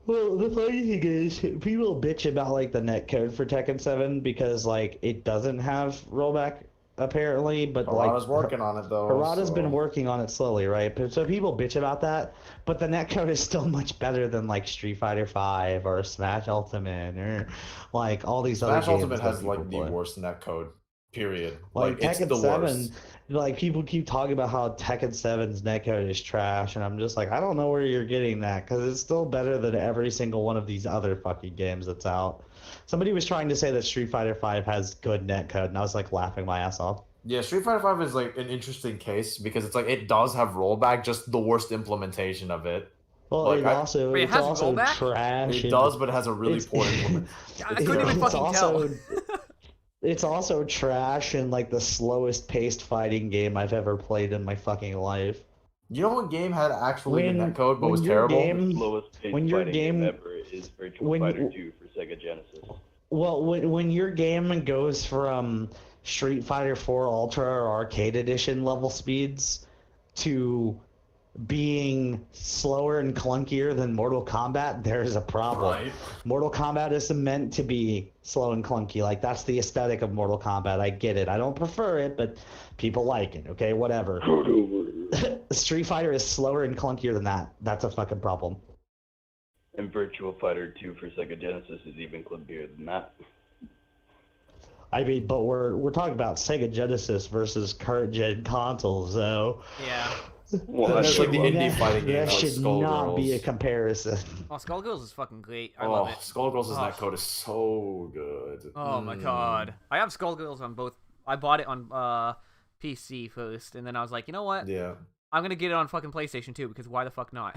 S1: Well, the funny thing is, people bitch about like the netcode for Tekken 7 because like it doesn't have rollback apparently, but
S3: Harada's
S1: like
S3: working on it though.
S1: Harada's
S3: so-
S1: been working on it slowly, right? But so people bitch about that, but the netcode is still much better than like Street Fighter 5 or Smash Ultimate or like all these other
S3: Smash
S1: games
S3: Ultimate
S1: that
S3: has like
S1: people
S3: the
S1: play.
S3: worst netcode. Period.
S1: Like
S3: it's
S1: Tekken
S3: the
S1: 7,
S3: worst.
S1: like people keep talking about how Tekken 7's netcode is trash, and I'm just like, I don't know where you're getting that because it's still better than every single one of these other fucking games that's out. Somebody was trying to say that Street Fighter 5 has good netcode, and I was like laughing my ass off.
S3: Yeah, Street Fighter 5 is like an interesting case because it's like it does have rollback, just the worst implementation of it.
S1: Well,
S3: Like,
S1: it
S3: I-
S1: also
S2: Wait, it
S1: it's
S2: has
S1: also
S2: rollback?
S1: trash.
S3: It
S1: and
S3: does, but it has a really
S1: it's-
S3: poor implementation.
S2: I couldn't even
S1: it's
S2: fucking tell.
S1: also it's also trash and like the slowest paced fighting game I've ever played in my fucking life.
S3: You know what game had actually good
S1: When-
S3: netcode but
S1: when
S3: was
S1: your
S3: terrible?
S1: game-
S13: Slowest paced
S1: when your
S13: fighting
S1: game-
S13: ever is Virtual
S1: when-
S13: Fighter 2 for Sega Genesis.
S1: Well, when your game goes from Street Fighter 4 Ultra or Arcade Edition level speeds to being slower and clunkier than Mortal Kombat, there's a problem.
S3: Right.
S1: Mortal Kombat is meant to be slow and clunky. Like, that's the aesthetic of Mortal Kombat. I get it. I don't prefer it, but people like it, okay? Whatever. Street Fighter is slower and clunkier than that. That's a fucking problem.
S13: And Virtual Fighter 2 for Sega Genesis is even clunkier than that.
S1: I mean, but we're talking about Sega Genesis versus current gen consoles, so
S2: Yeah.
S13: Well,
S1: that
S3: There's
S1: should,
S3: like the indie
S1: that-
S3: fighting
S1: that
S3: games like
S1: should not be a
S3: Skullgirls.
S1: comparison.
S2: Oh, Skullgirls is fucking great. I
S3: Oh,
S2: love it.
S3: Skullgirls'
S2: Oh.
S3: netcode is so good.
S2: Oh my god. I have Skullgirls on both. I bought it on PC first, and then I was like, you know what?
S3: Yeah.
S2: I'm gonna get it on fucking PlayStation too, because why the fuck not?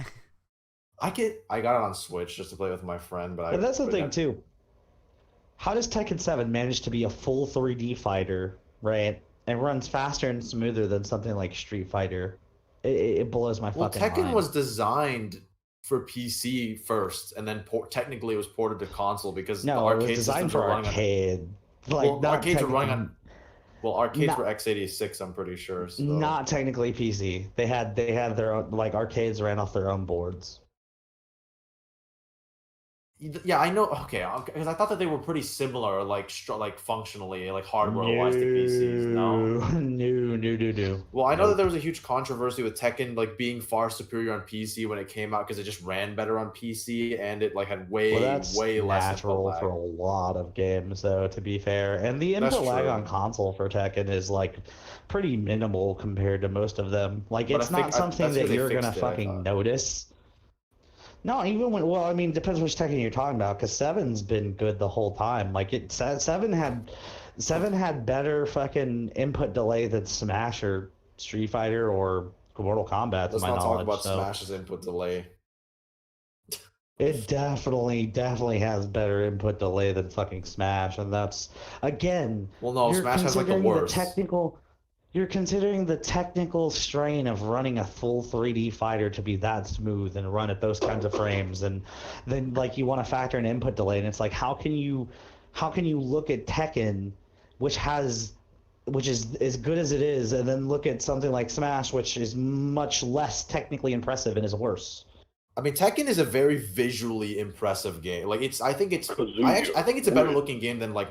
S3: I got it on Switch just to play with my friend, but
S1: But that's the thing
S3: that-
S1: too. How does Tekken 7 manage to be a full 3D fighter, right? And runs faster and smoother than something like Street Fighter? It blows my
S3: Well,
S1: fucking
S3: Tekken
S1: mind.
S3: was designed for PC first, and then technically it was ported to console because the
S1: No, it was
S3: arcade
S1: designed
S3: systems were
S1: for
S3: running
S1: arcade.
S3: on.
S1: Like,
S3: Well,
S1: not
S3: arcades were running on. Well, arcades
S1: Not-
S3: were x86, I'm pretty sure. So.
S1: Not technically PC. They had their own, like, arcades ran off their own boards.
S3: Yeah, I know. Okay, because I thought that they were pretty similar, like like functionally, like hardware-wise to PCs. No.
S1: No.
S3: Well, I know that
S1: Nope.
S3: there was a huge controversy with Tekken like being far superior on PC when it came out because it just ran better on PC and it like had way
S1: Well, that's
S3: way less input
S1: natural
S3: lag.
S1: for a lot of games, though, to be fair. And the
S3: That's
S1: input lag
S3: true.
S1: on console for Tekken is like pretty minimal compared to most of them. Like,
S3: But
S1: it's
S3: I think
S1: not something
S3: that's
S1: that
S3: 'cause they
S1: you're gonna
S3: fixed it, I
S1: fucking
S3: thought.
S1: notice. No, even when, well, I mean, depends which Tekken you're talking about, because Seven's been good the whole time. Like, Seven had better fucking input delay than Smash or Street Fighter or Mortal Kombat, to
S3: Let's
S1: my
S3: not talk
S1: knowledge.
S3: about
S1: So
S3: Smash's input delay.
S1: it definitely has better input delay than fucking Smash, and that's again.
S3: Well, no,
S1: you're
S3: Smash has like the
S1: considering
S3: worst.
S1: You're considering the technical strain of running a full 3D fighter to be that smooth and run at those kinds of frames, and then like you want to factor in input delay, and it's like how can you look at Tekken, which is as good as it is, and then look at something like Smash, which is much less technically impressive and is worse.
S3: I mean, Tekken is a very visually impressive game. Like I think it's a better looking game than like.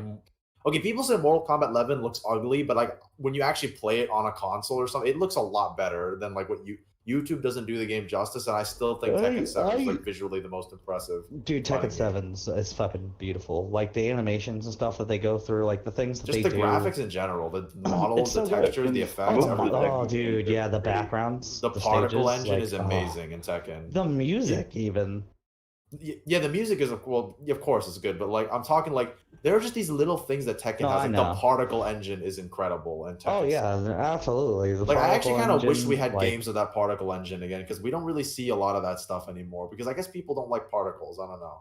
S3: Okay, people say Mortal Kombat 11 looks ugly, but like when you actually play it on a console or something, it looks a lot better than like what YouTube doesn't do the game justice, and I still think Tekken 7 is like visually the most impressive.
S1: Dude, Tekken 7 is fucking beautiful. Like the animations and stuff that they go through, like the things that
S3: Just
S1: they
S3: the
S1: do.
S3: graphics in general, the models,
S1: It's so
S3: the
S1: good.
S3: textures, the effects, everything.
S1: Oh, dude, yeah, the backgrounds,
S3: The particle
S1: stages,
S3: engine
S1: like,
S3: is amazing in Tekken.
S1: The music, even.
S3: Yeah, the music is well, of course it's good, but like I'm talking like there are just these little things that Tekken
S1: No,
S3: has.
S1: I
S3: Like
S1: know.
S3: the particle engine is incredible, and
S1: Oh
S3: Tekken.
S1: yeah, absolutely. The
S3: Like I actually
S1: particle
S3: kind of wish
S1: engine,
S3: we had
S1: like-
S3: games with that particle engine again because we don't really see a lot of that stuff anymore. Because I guess people don't like particles. I don't know.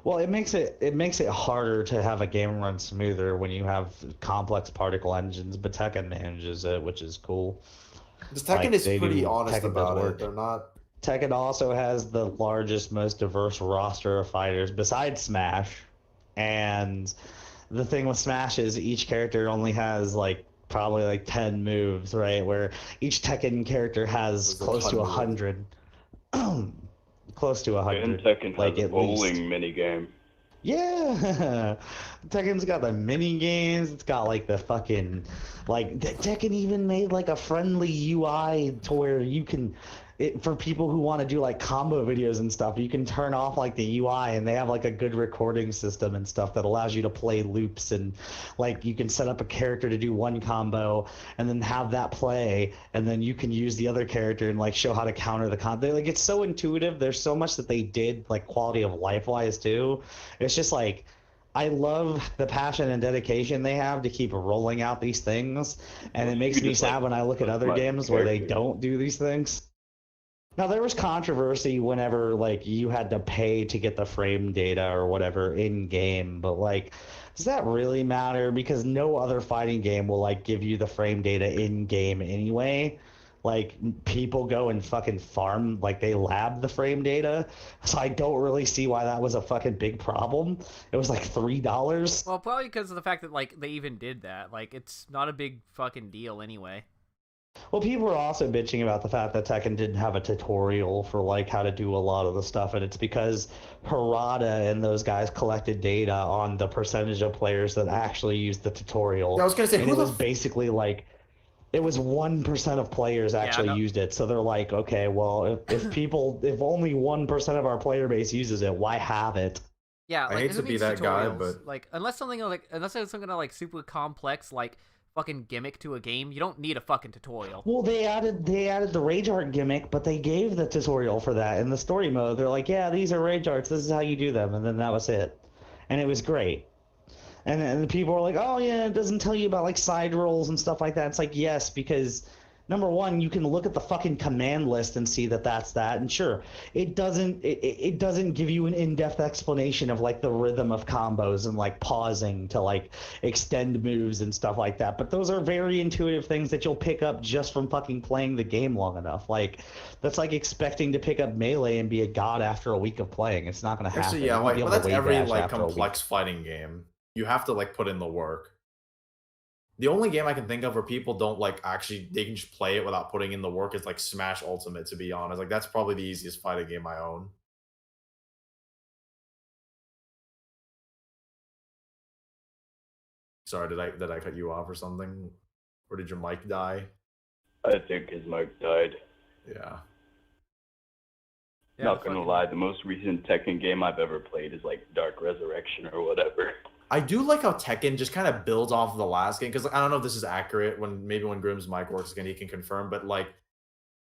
S1: Well, it makes it harder to have a game run smoother when you have complex particle engines, but Tekken manages it, which is cool.
S3: Because Tekken
S1: Like,
S3: is
S1: they
S3: pretty
S1: do-
S3: honest
S1: Tekken does
S3: about it.
S1: work.
S3: They're not.
S1: Tekken also has the largest, most diverse roster of fighters besides Smash. And the thing with Smash is each character only has like probably like 10 moves, right? Where each Tekken character has
S3: There's a
S1: close to
S3: ton of
S1: 100. Close to 100.
S13: And Tekken
S1: like
S13: has a
S1: at
S13: bowling
S1: least.
S13: minigame.
S1: Yeah, Tekken's got the mini games. It's got like the fucking Tekken even made like a friendly UI to where you can, for people who want to do like combo videos and stuff, you can turn off like the UI and they have like a good recording system and stuff that allows you to play loops and like you can set up a character to do one combo and then have that play and then you can use the other character and like show how to counter the combo. Like it's so intuitive. There's so much that they did like quality of life wise too. It's just like I love the passion and dedication they have to keep rolling out these things, and it makes me sad when I look at other games where they don't do these things. Now there was controversy whenever like you had to pay to get the frame data or whatever in game, but like does that really matter? Because no other fighting game will like give you the frame data in game anyway. Like people go and fucking farm, like they lab the frame data, so I don't really see why that was a fucking big problem. It was like $3.
S2: Well, probably because of the fact that like they even did that. Like it's not a big fucking deal anyway.
S1: Well, people were also bitching about the fact that Tekken didn't have a tutorial for like how to do a lot of the stuff, and it's because Harada and those guys collected data on the percentage of players that actually used the tutorial.
S3: Yeah, I was gonna say,
S1: and
S3: who
S1: it
S3: the
S1: was basically like it was 1% of players actually
S2: no.
S1: used it. So they're like, okay, well, if only 1% of our player base uses it, why have it?
S2: Yeah,
S3: I
S2: like,
S3: hate
S2: if
S3: to
S2: it
S3: be
S2: means
S3: that guy,
S2: tutorials,
S3: but-
S2: like unless it's something like super complex, like fucking gimmick to a game, you don't need a fucking tutorial.
S1: Well, they added the rage art gimmick, but they gave the tutorial for that in the story mode. They're like, yeah, these are rage arts. This is how you do them, and then that was it, and it was great. And the people were like, oh yeah, it doesn't tell you about like side rolls and stuff like that. It's like yes, because number one, you can look at the fucking command list and see that that's that, and sure, it doesn't give you an in-depth explanation of like the rhythm of combos and like pausing to like extend moves and stuff like that. But those are very intuitive things that you'll pick up just from fucking playing the game long enough. Like that's like expecting to pick up Melee and be a god after a week of playing. It's not gonna happen.
S3: Actually,
S1: You
S3: yeah,
S1: won't
S3: like
S1: be
S3: well,
S1: able to
S3: that's
S1: wave
S3: every
S1: dash
S3: like
S1: after a week.
S3: complex fighting game. You have to like put in the work. The only game I can think of where people don't like actually they can just play it without putting in the work is like Smash Ultimate. To be honest, like that's probably the easiest fighting game I own. Sorry, did I cut you off or something? Or did your mic die?
S13: I think his mic died.
S3: Yeah.
S13: Not gonna lie, the most recent Tekken game I've ever played is like Dark Resurrection or whatever.
S3: I do like how Tekken just kind of builds off of the last game, because I don't know if this is accurate. When Grimm's mic works again, he can confirm. But like,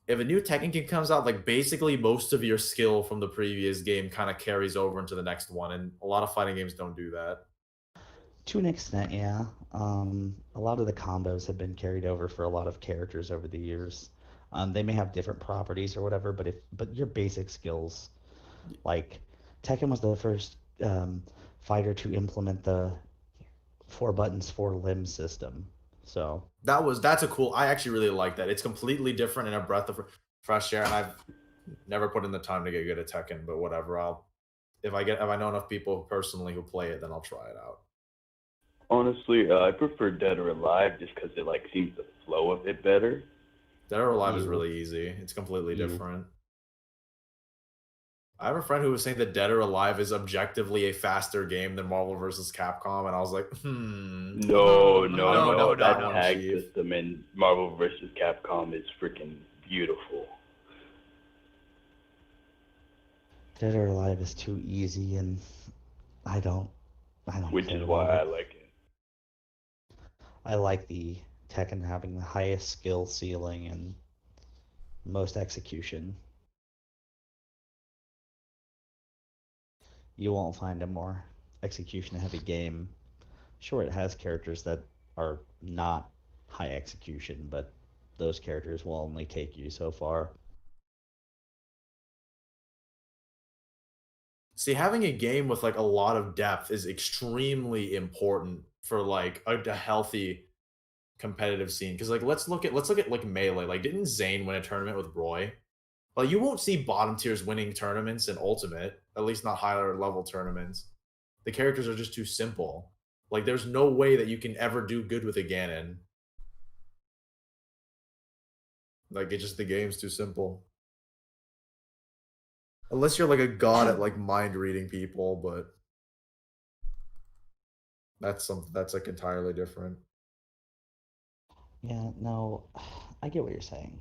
S3: if a new Tekken game comes out, like basically most of your skill from the previous game kind of carries over into the next one, and a lot of fighting games don't do that.
S1: To an extent, yeah. A lot of the combos have been carried over for a lot of characters over the years. They may have different properties or whatever, but your basic skills, like Tekken was the first fighter to implement the 4 buttons, 4 limbs system. So
S3: that's a cool. I actually really like that. It's completely different and a breath of fresh air. And I've never put in the time to get good at Tekken, but whatever. If I know enough people personally who play it, then I'll try it out.
S13: Honestly, I prefer Dead or Alive just because it like seems to flow a bit better.
S3: Dead or Alive is really easy. It's completely different. I have a friend who was saying that Dead or Alive is objectively a faster game than Marvel vs. Capcom, and I was like,
S13: No, that tag system in Marvel vs. Capcom is freaking beautiful.
S1: Dead or Alive is too easy, and I don't.
S13: Which is why I like it.
S1: I like the Tekken having the highest skill ceiling and most execution. You won't find a more execution-heavy game. Sure, it has characters that are not high execution, but those characters will only take you so far.
S3: See, having a game with like a lot of depth is extremely important for like a healthy competitive scene. Because like let's look at like Melee. Like, didn't Zayn win a tournament with Roy? Like, you won't see bottom tiers winning tournaments in Ultimate, at least not higher level tournaments. The characters are just too simple. Like, there's no way that you can ever do good with a Ganon. Like, the game's too simple. Unless you're like a god at like mind reading people, but that's like entirely different.
S1: Yeah, no, I get what you're saying.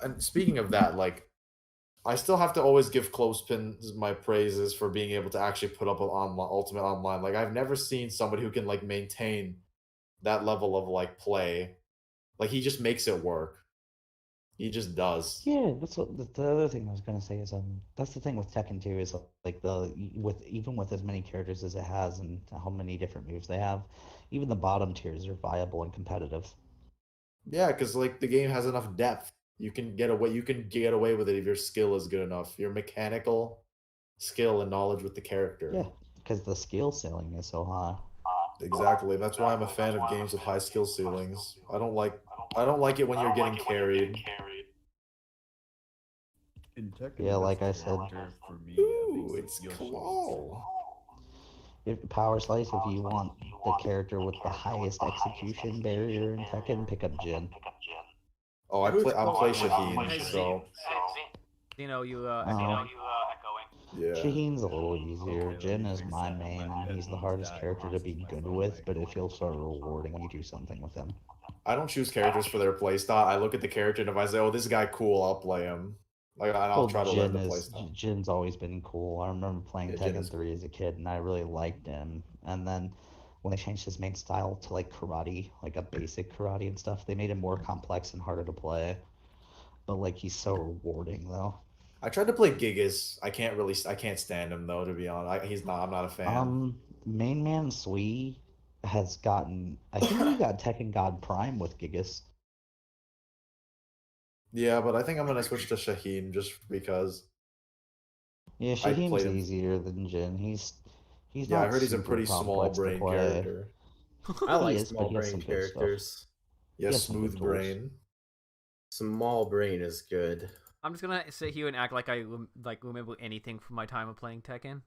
S3: And speaking of that, like, I still have to always give Clothespins my praises for being able to actually put up an Ultimate Online. Like, I've never seen somebody who can like maintain that level of like play. Like, he just makes it work. He just does.
S1: Yeah, that's what the other thing I was gonna say is that's the thing with Tekken 2 is like even with as many characters as it has and how many different moves they have, even the bottom tiers are viable and competitive.
S3: Yeah, because like the game has enough depth. You can get away with it if your skill is good enough. Your mechanical skill and knowledge with the character.
S1: Yeah, because the skill ceiling is so high.
S3: Exactly. That's why I'm a fan of games with high skill ceilings. I don't like it when you're getting carried.
S1: Yeah, like I said.
S3: Ooh, it's Claw.
S1: If Power Slice, if you want the character with the highest execution barrier in Tekken, pick up Jin.
S3: Oh, I play Shaheen, so.
S2: You
S1: echoing.
S3: Yeah.
S1: Shaheen's a little easier. Jin is my main, and he's the hardest character to be good with, but if he'll start rewarding you do something with him.
S3: I don't choose characters for their playstyle. I look at the character, and if I say, oh, this guy cool, I'll play him. Like, I'll try to learn the playstyle.
S1: Jin's always been cool. I remember playing Tekken 3 as a kid, and I really liked him. And then when they changed his main style to like karate, like a basic karate and stuff, they made him more complex and harder to play. But like, he's so rewarding though.
S3: I tried to play Gigas. I can't stand him though, to be honest. I'm not a fan.
S1: Main man Sui has gotten, I think he got Tekken God Prime with Gigas.
S3: Yeah, but I think I'm gonna switch to Shaheen just because.
S1: Yeah, Shaheen's easier than Jin. He's not.
S3: I heard he's a pretty small brain character.
S14: I like small brain characters.
S3: Yeah, smooth brain.
S14: Small brain is good.
S2: I'm just gonna sit here and act like I remember anything from my time of playing Tekken.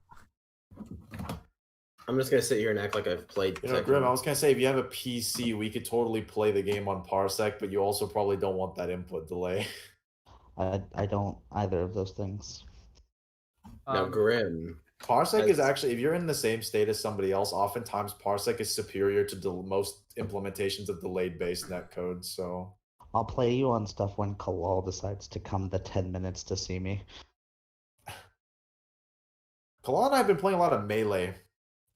S14: I'm just gonna sit here and act like I've played.
S3: You know, Grim, I was gonna say if you have a PC, we could totally play the game on Parsec, but you also probably don't want that input delay.
S1: I don't either of those things.
S14: Now, Grim,
S3: Parsec is actually, if you're in the same state as somebody else, oftentimes Parsec is superior to most implementations of delayed base netcode. So
S1: I'll play you on stuff when Kalal decides to come the 10 minutes to see me.
S3: Kalal and I have been playing a lot of Melee.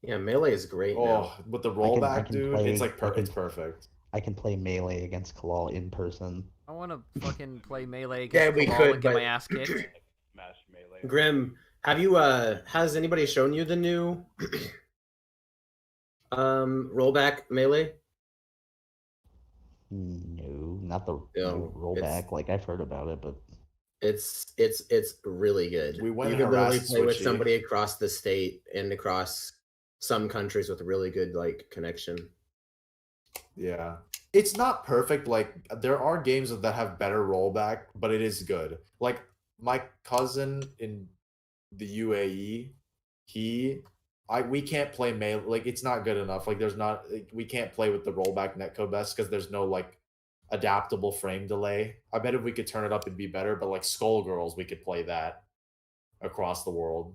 S14: Yeah, Melee is great.
S3: Oh,
S14: now.
S3: with the rollback,
S1: I can
S3: dude,
S1: play-
S3: it's like
S1: I can-
S3: it's perfect.
S1: I can play Melee against Kalal in person.
S2: I want to fucking play Melee
S14: Yeah,
S2: against
S14: we
S2: Kalal
S14: could,
S2: and get
S14: but-
S2: my ass kicked.
S13: Smash Melee.
S14: Grim, have you has anybody shown you the new rollback Melee?
S1: No, not the
S14: No,
S1: rollback. Like I've heard about it, but
S14: It's really good.
S3: We went
S14: you
S3: and
S14: can literally
S3: harassed
S14: play with
S3: Switchy.
S14: somebody across the state and across some countries with a really good like connection.
S3: Yeah. It's not perfect. Like, there are games that have better rollback, but it is good. Like, my cousin in the UAE, we can't play Melee. Like, it's not good enough. Like, we can't play with the rollback netcode best because there's no, like, adaptable frame delay. I bet if we could turn it up, it'd be better. But, like, Skullgirls, we could play that across the world.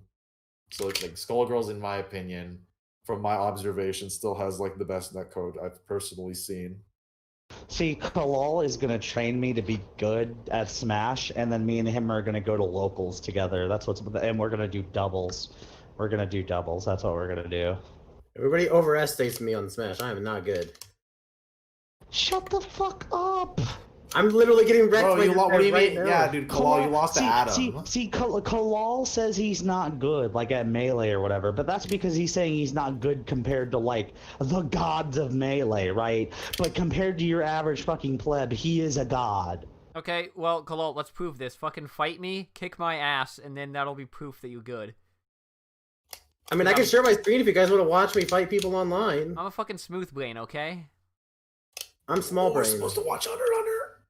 S3: So, like Skullgirls, in my opinion, from my observation, still has, like, the best netcode I've personally seen.
S1: see, Kalal is gonna train me to be good at Smash, and then me and him are gonna go to locals together. That's and we're gonna do doubles. We're gonna do doubles. That's what we're gonna do.
S14: Everybody overestimates me on Smash. I am not good.
S1: Shut the fuck up!
S14: I'm literally getting wrecked.
S3: Bro,
S14: by
S3: you
S14: your
S3: what do you
S14: right
S3: mean?
S14: now.
S3: Yeah, dude, Kalal, you lost to Adam.
S1: See, Kalal says he's not good, like at Melee or whatever, but that's because he's saying he's not good compared to, like, the gods of Melee, right? But compared to your average fucking pleb, he is a god.
S2: Okay, well, Kalal, let's prove this. Fucking fight me, kick my ass, and then that'll be proof that you're good.
S14: I mean, I can share my screen if you guys want to watch me fight people online.
S2: I'm a fucking smooth brain, okay?
S14: I'm small
S3: We're
S14: brain.
S3: supposed to watch Hunter.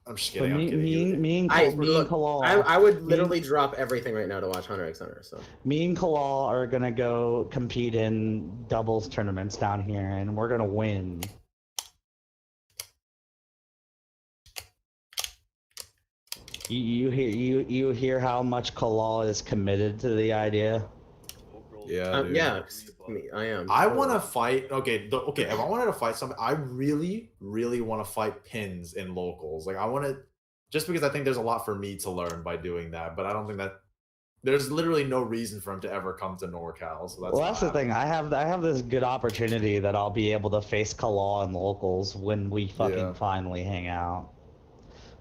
S3: I'm just
S1: But
S3: kidding. I'm
S1: me
S3: kidding.
S1: and
S14: Look,
S1: Kalal,
S14: I would literally drop everything right now to watch Hunter x Hunter. So
S1: me and Kalal are gonna go compete in doubles tournaments down here, and we're gonna win. You hear how much Kalal is committed to the idea?
S3: Yeah, dude.
S14: yeah, I am.
S3: I want to fight. Okay, if I wanted to fight something, I really, really want to fight Pins in locals. Like, I want to, just because I think there's a lot for me to learn by doing that. But I don't think that there's literally no reason for him to ever come to NorCal. So
S1: That's the thing. I have this good opportunity that I'll be able to face Kalal in locals when we fucking finally hang out.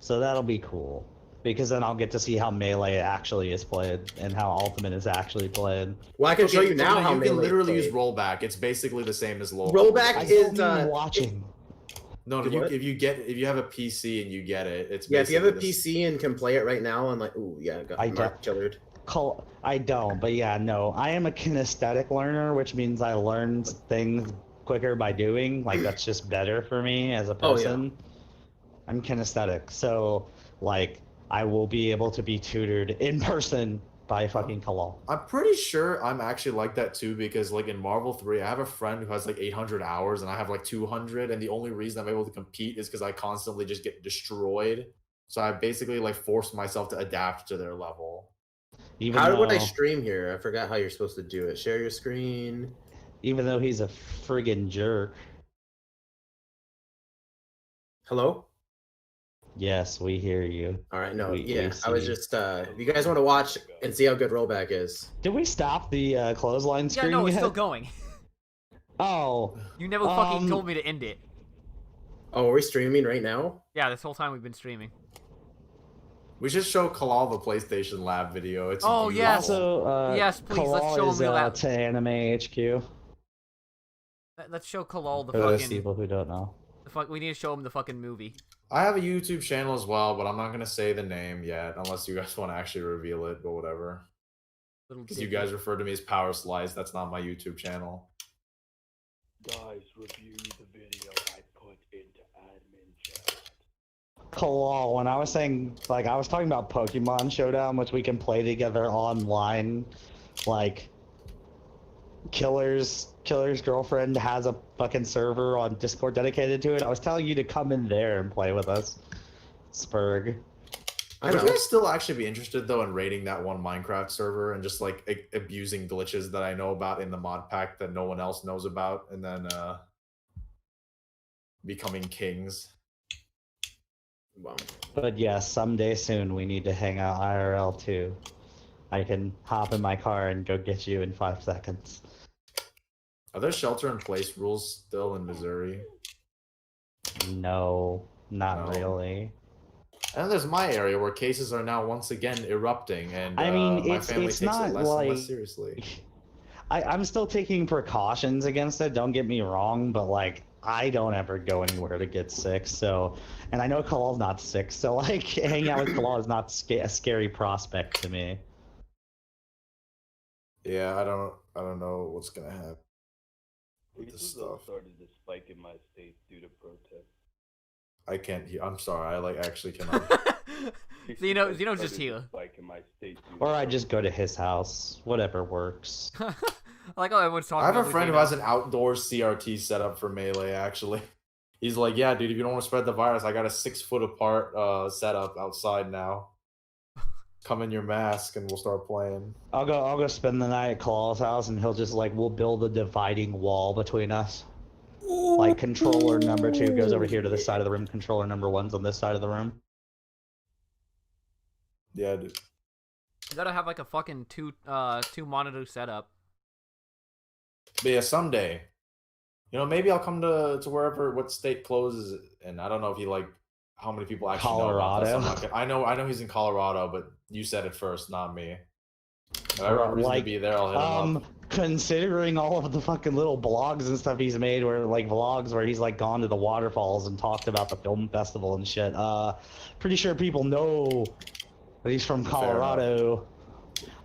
S1: So that'll be cool. Because then I'll get to see how Melee actually is played and how Ultimate is actually played.
S14: Well, I can show you now how
S3: you can
S14: Melee
S3: literally
S14: is
S3: use rollback. It's basically the same as local.
S14: Rollback is
S1: watching.
S3: No, if you have a PC and you get it, it's
S14: yeah. If you have a
S3: basically
S14: PC and can play it right now, and like, ooh, yeah, got Mark Chillard.
S1: I don't, but yeah, no. I am a kinesthetic learner, which means I learn things quicker by doing. Like, that's just better for me as a person. I'm kinesthetic, so like I will be able to be tutored in person by fucking Kalal.
S3: I'm pretty sure I'm actually like that too, because like in Marvel 3, I have a friend who has like 800 hours and I have like 200, and the only reason I'm able to compete is because I constantly just get destroyed. So I basically like force myself to adapt to their level.
S14: How would I stream here? I forgot how you're supposed to do it. Share your screen.
S1: Even though he's a friggin' jerk.
S14: Hello?
S1: Yes, we hear you.
S14: All right, no,
S1: We
S14: I was
S1: see.
S14: just, if you guys want to watch and see how good rollback is.
S1: Did we stop the clothesline
S2: Yeah,
S1: screen
S2: no, it's
S1: yet?
S2: still going.
S1: Oh.
S2: You never fucking told me to end it.
S14: Oh, are we streaming right now?
S2: Yeah, this whole time we've been streaming.
S3: We should show Kalal the PlayStation Lab video. It's
S2: Oh,
S3: beautiful.
S2: yes. Yes, please, let's
S1: Kalal
S2: show
S1: is,
S2: him the
S1: to Anime HQ.
S2: Let's show Kalal the
S1: For those
S2: fucking...
S1: people who don't know.
S2: We need to show him the fucking movie.
S3: I have a YouTube channel as well, but I'm not gonna say the name yet, unless you guys want to actually reveal it. But whatever. Because you guys refer to me as Power Slice. That's not my YouTube channel.
S13: Guys, review the video I put into admin chat.
S1: Kalal, when I was saying, like, I was talking about Pokemon Showdown, which we can play together online. Like, Killer's girlfriend has a fucking server on Discord dedicated to it. I was telling you to come in there and play with us. Spurg.
S3: Would you guys still actually be interested though in raiding that one Minecraft server and just like abusing glitches that I know about in the mod pack that no one else knows about, and then becoming kings?
S14: Wow.
S1: But yes, someday soon we need to hang out IRL too. I can hop in my car and go get you in 5 seconds.
S3: Are there shelter-in-place rules still in Missouri?
S1: No, not really.
S3: And there's my area where cases are now once again erupting, and
S1: I mean,
S3: my family
S1: it's
S3: takes
S1: not
S3: it less
S1: like...
S3: and less seriously.
S1: I'm still taking precautions against it, don't get me wrong, but like, I don't ever go anywhere to get sick, so... And I know Kalal's not sick, so like, hanging out with Kalal is not a scary prospect to me.
S3: Yeah, I don't know what's gonna happen with this stuff.
S13: Started to spike in my state due to protest.
S3: I can't hear. I'm sorry. I actually cannot.
S2: Zeno's just here.
S1: Or I just go to his house. Whatever works.
S2: I like how everyone's talking.
S3: I have
S2: about
S3: a friend who
S2: Zeno.
S3: has an outdoors CRT set up for Melee. Actually, he's like, "Yeah, dude, if you don't want to spread the virus, I got a 6 foot apart setup outside now. Come in your mask, and we'll start playing."
S1: I'll go spend the night at Kalal's house, and he'll just like we'll build a dividing wall between us. Like controller number 2 goes over here to this side of the room. Controller number 1's on this side of the room.
S3: Yeah, dude.
S2: You gotta have like a fucking two monitor setup.
S3: But yeah, someday, maybe I'll come to what state closes, and I don't know if he like how many people actually
S1: Colorado.
S3: know about this. I know he's in Colorado, but you said it first, not me. If I have a reason to be there, I'll hit him up.
S1: Considering all of the fucking little blogs and stuff he's made, where like vlogs where he's like gone to the waterfalls and talked about the film festival and shit. Pretty sure people know that he's from Colorado.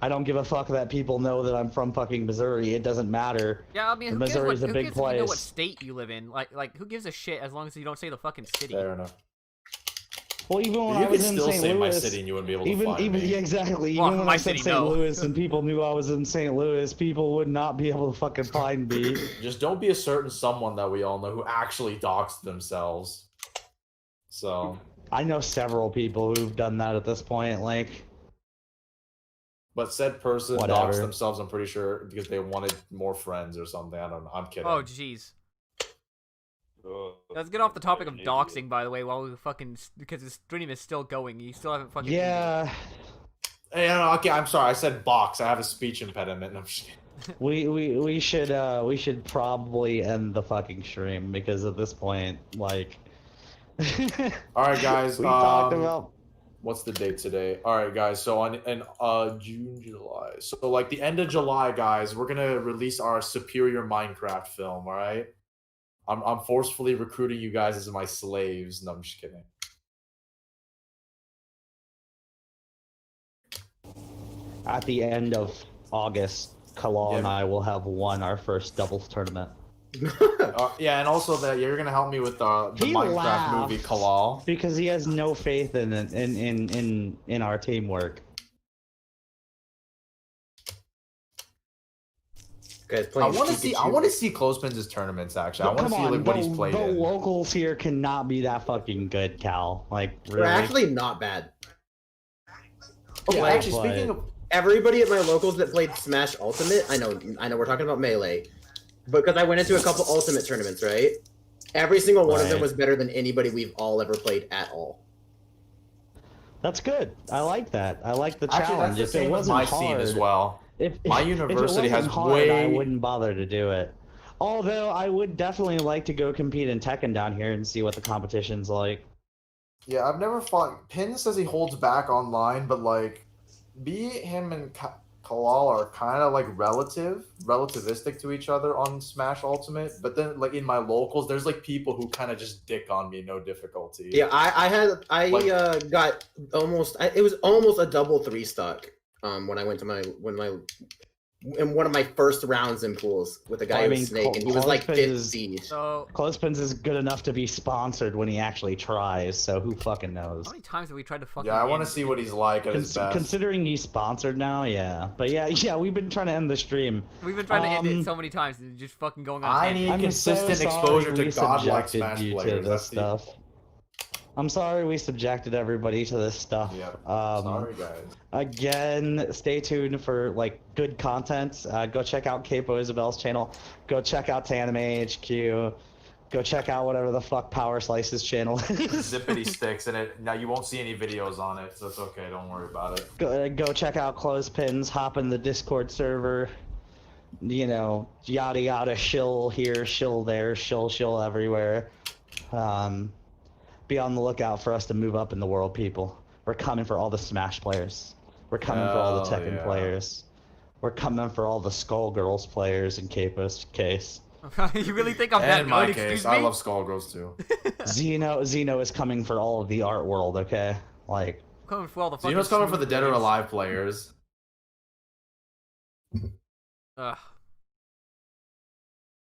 S1: I don't give a fuck that people know that I'm from fucking Missouri. It doesn't matter.
S2: Yeah, I mean,
S1: Missouri's a big
S2: who
S1: place.
S2: You know what state you live in? Like, who gives a shit as long as you don't say the fucking city?
S3: Fair enough.
S1: Well, even when
S3: You
S1: I was
S3: could
S1: in
S3: still
S1: St.
S3: say
S1: Louis,
S3: my city and you wouldn't be able to find me.
S1: Yeah, exactly.
S2: Well,
S1: Even when
S2: my
S1: I said
S2: city,
S1: St.
S2: no.
S1: Louis and people knew I was in St. Louis, people would not be able to fucking find me.
S3: Just don't be a certain someone that we all know who actually doxed themselves. So.
S1: I know several people who've done that at this point. Like.
S3: But said person
S1: Whatever.
S3: doxed themselves, I'm pretty sure, because they wanted more friends or something. I don't know. I'm kidding.
S2: Oh, jeez. Let's get off the topic of doxing, by the way, while we because the stream is still going. You still haven't fucking.
S1: Yeah.
S3: Hey, no, okay, I'm sorry. I said box. I have a speech impediment. I'm just kidding.
S1: We should probably end the fucking stream because at this point, like.
S3: All right, guys.
S1: We talked about.
S3: What's the date today? All right, guys. So in June, July. So like the end of July, guys, we're gonna release our Superior Minecraft film. All right. I'm forcefully recruiting you guys as my slaves. No, I'm just kidding.
S1: At the end of August, Kalal and I will have won our first doubles tournament.
S3: Yeah, and also that you're gonna help me with the Minecraft
S1: laughed
S3: movie, Kalal.
S1: because he has no faith in our teamwork.
S14: Guys,
S3: I want to see Clothespins' tournaments. Actually, I want to see like what he's played
S1: The
S3: in.
S1: locals here cannot be that fucking good, Cal. Like, really?
S14: They're actually not bad.
S3: Okay,
S1: Yeah,
S3: actually,
S1: but-
S3: speaking of,
S14: Everybody at my locals that played Smash Ultimate, I know we're talking about Melee, because I went into a couple Ultimate tournaments, right? Every single one of them
S1: Right.
S14: was better than anybody we've all ever played at all.
S1: That's good. I like that. I like the
S3: actually,
S1: challenge.
S3: that's the
S1: If it
S3: same with
S1: wasn't
S3: my
S1: hard,
S3: scene as well.
S1: If
S3: My
S1: if it
S3: university
S1: wasn't
S3: has
S1: hard,
S3: way.
S1: I wouldn't bother to do it. Although I would definitely like to go compete in Tekken down here and see what the competition's like.
S3: Yeah, I've never fought. Pin says he holds back online, but like, him and Kalal are kind of like relativistic to each other on Smash Ultimate. But then, like in my locals, there's like people who kind of just dick on me, no difficulty.
S14: Yeah, I got almost. It was almost a double 3-stock. When I went to in one of my first rounds in pools with a guy who was Snake, and he was like 5th seed.
S2: So
S1: Clothespins is good enough to be sponsored when he actually tries, so who fucking knows?
S2: how many times have we tried to fucking?
S3: Yeah, I want to
S2: end-
S3: see what he's like at his best.
S1: Considering he's sponsored now, yeah. But yeah, we've been trying to end the stream.
S2: We've been trying to end it so many times, and it's just fucking going on.
S3: I
S2: tangents.
S3: need
S1: I'm
S3: consistent
S1: so sorry
S3: exposure to
S1: we
S3: godlike
S1: subjected
S3: Smash
S1: you
S3: players.
S1: to this
S3: That's the-
S1: stuff. I'm sorry we subjected everybody to this stuff.
S3: Yep. Sorry, guys.
S1: Again, stay tuned for like good content. Go check out Capo Isabel's channel. Go check out Tanime HQ. Go check out whatever the fuck Power Slice's channel is.
S3: Zippity sticks in it. Now you won't see any videos on it, so it's okay. Don't worry about it.
S1: Go check out Clothespins. Hop in the Discord server. You know, yada yada, shill here, shill there, shill everywhere. Be on the lookout for us to move up in the world, people. We're coming for all the Smash players. We're coming for all the Tekken players. We're coming for all the Skullgirls players in Capo's case.
S2: You really think I'm that
S3: In my
S2: good?
S3: case,
S2: Excuse
S3: I
S2: me?
S3: love Skullgirls too.
S1: Xeno is coming for all of the art world, okay? Like,
S2: Coming for all the fucking
S3: Xeno's coming for the
S2: smooth
S3: Dead or
S2: players.
S3: Alive players.
S2: Ugh.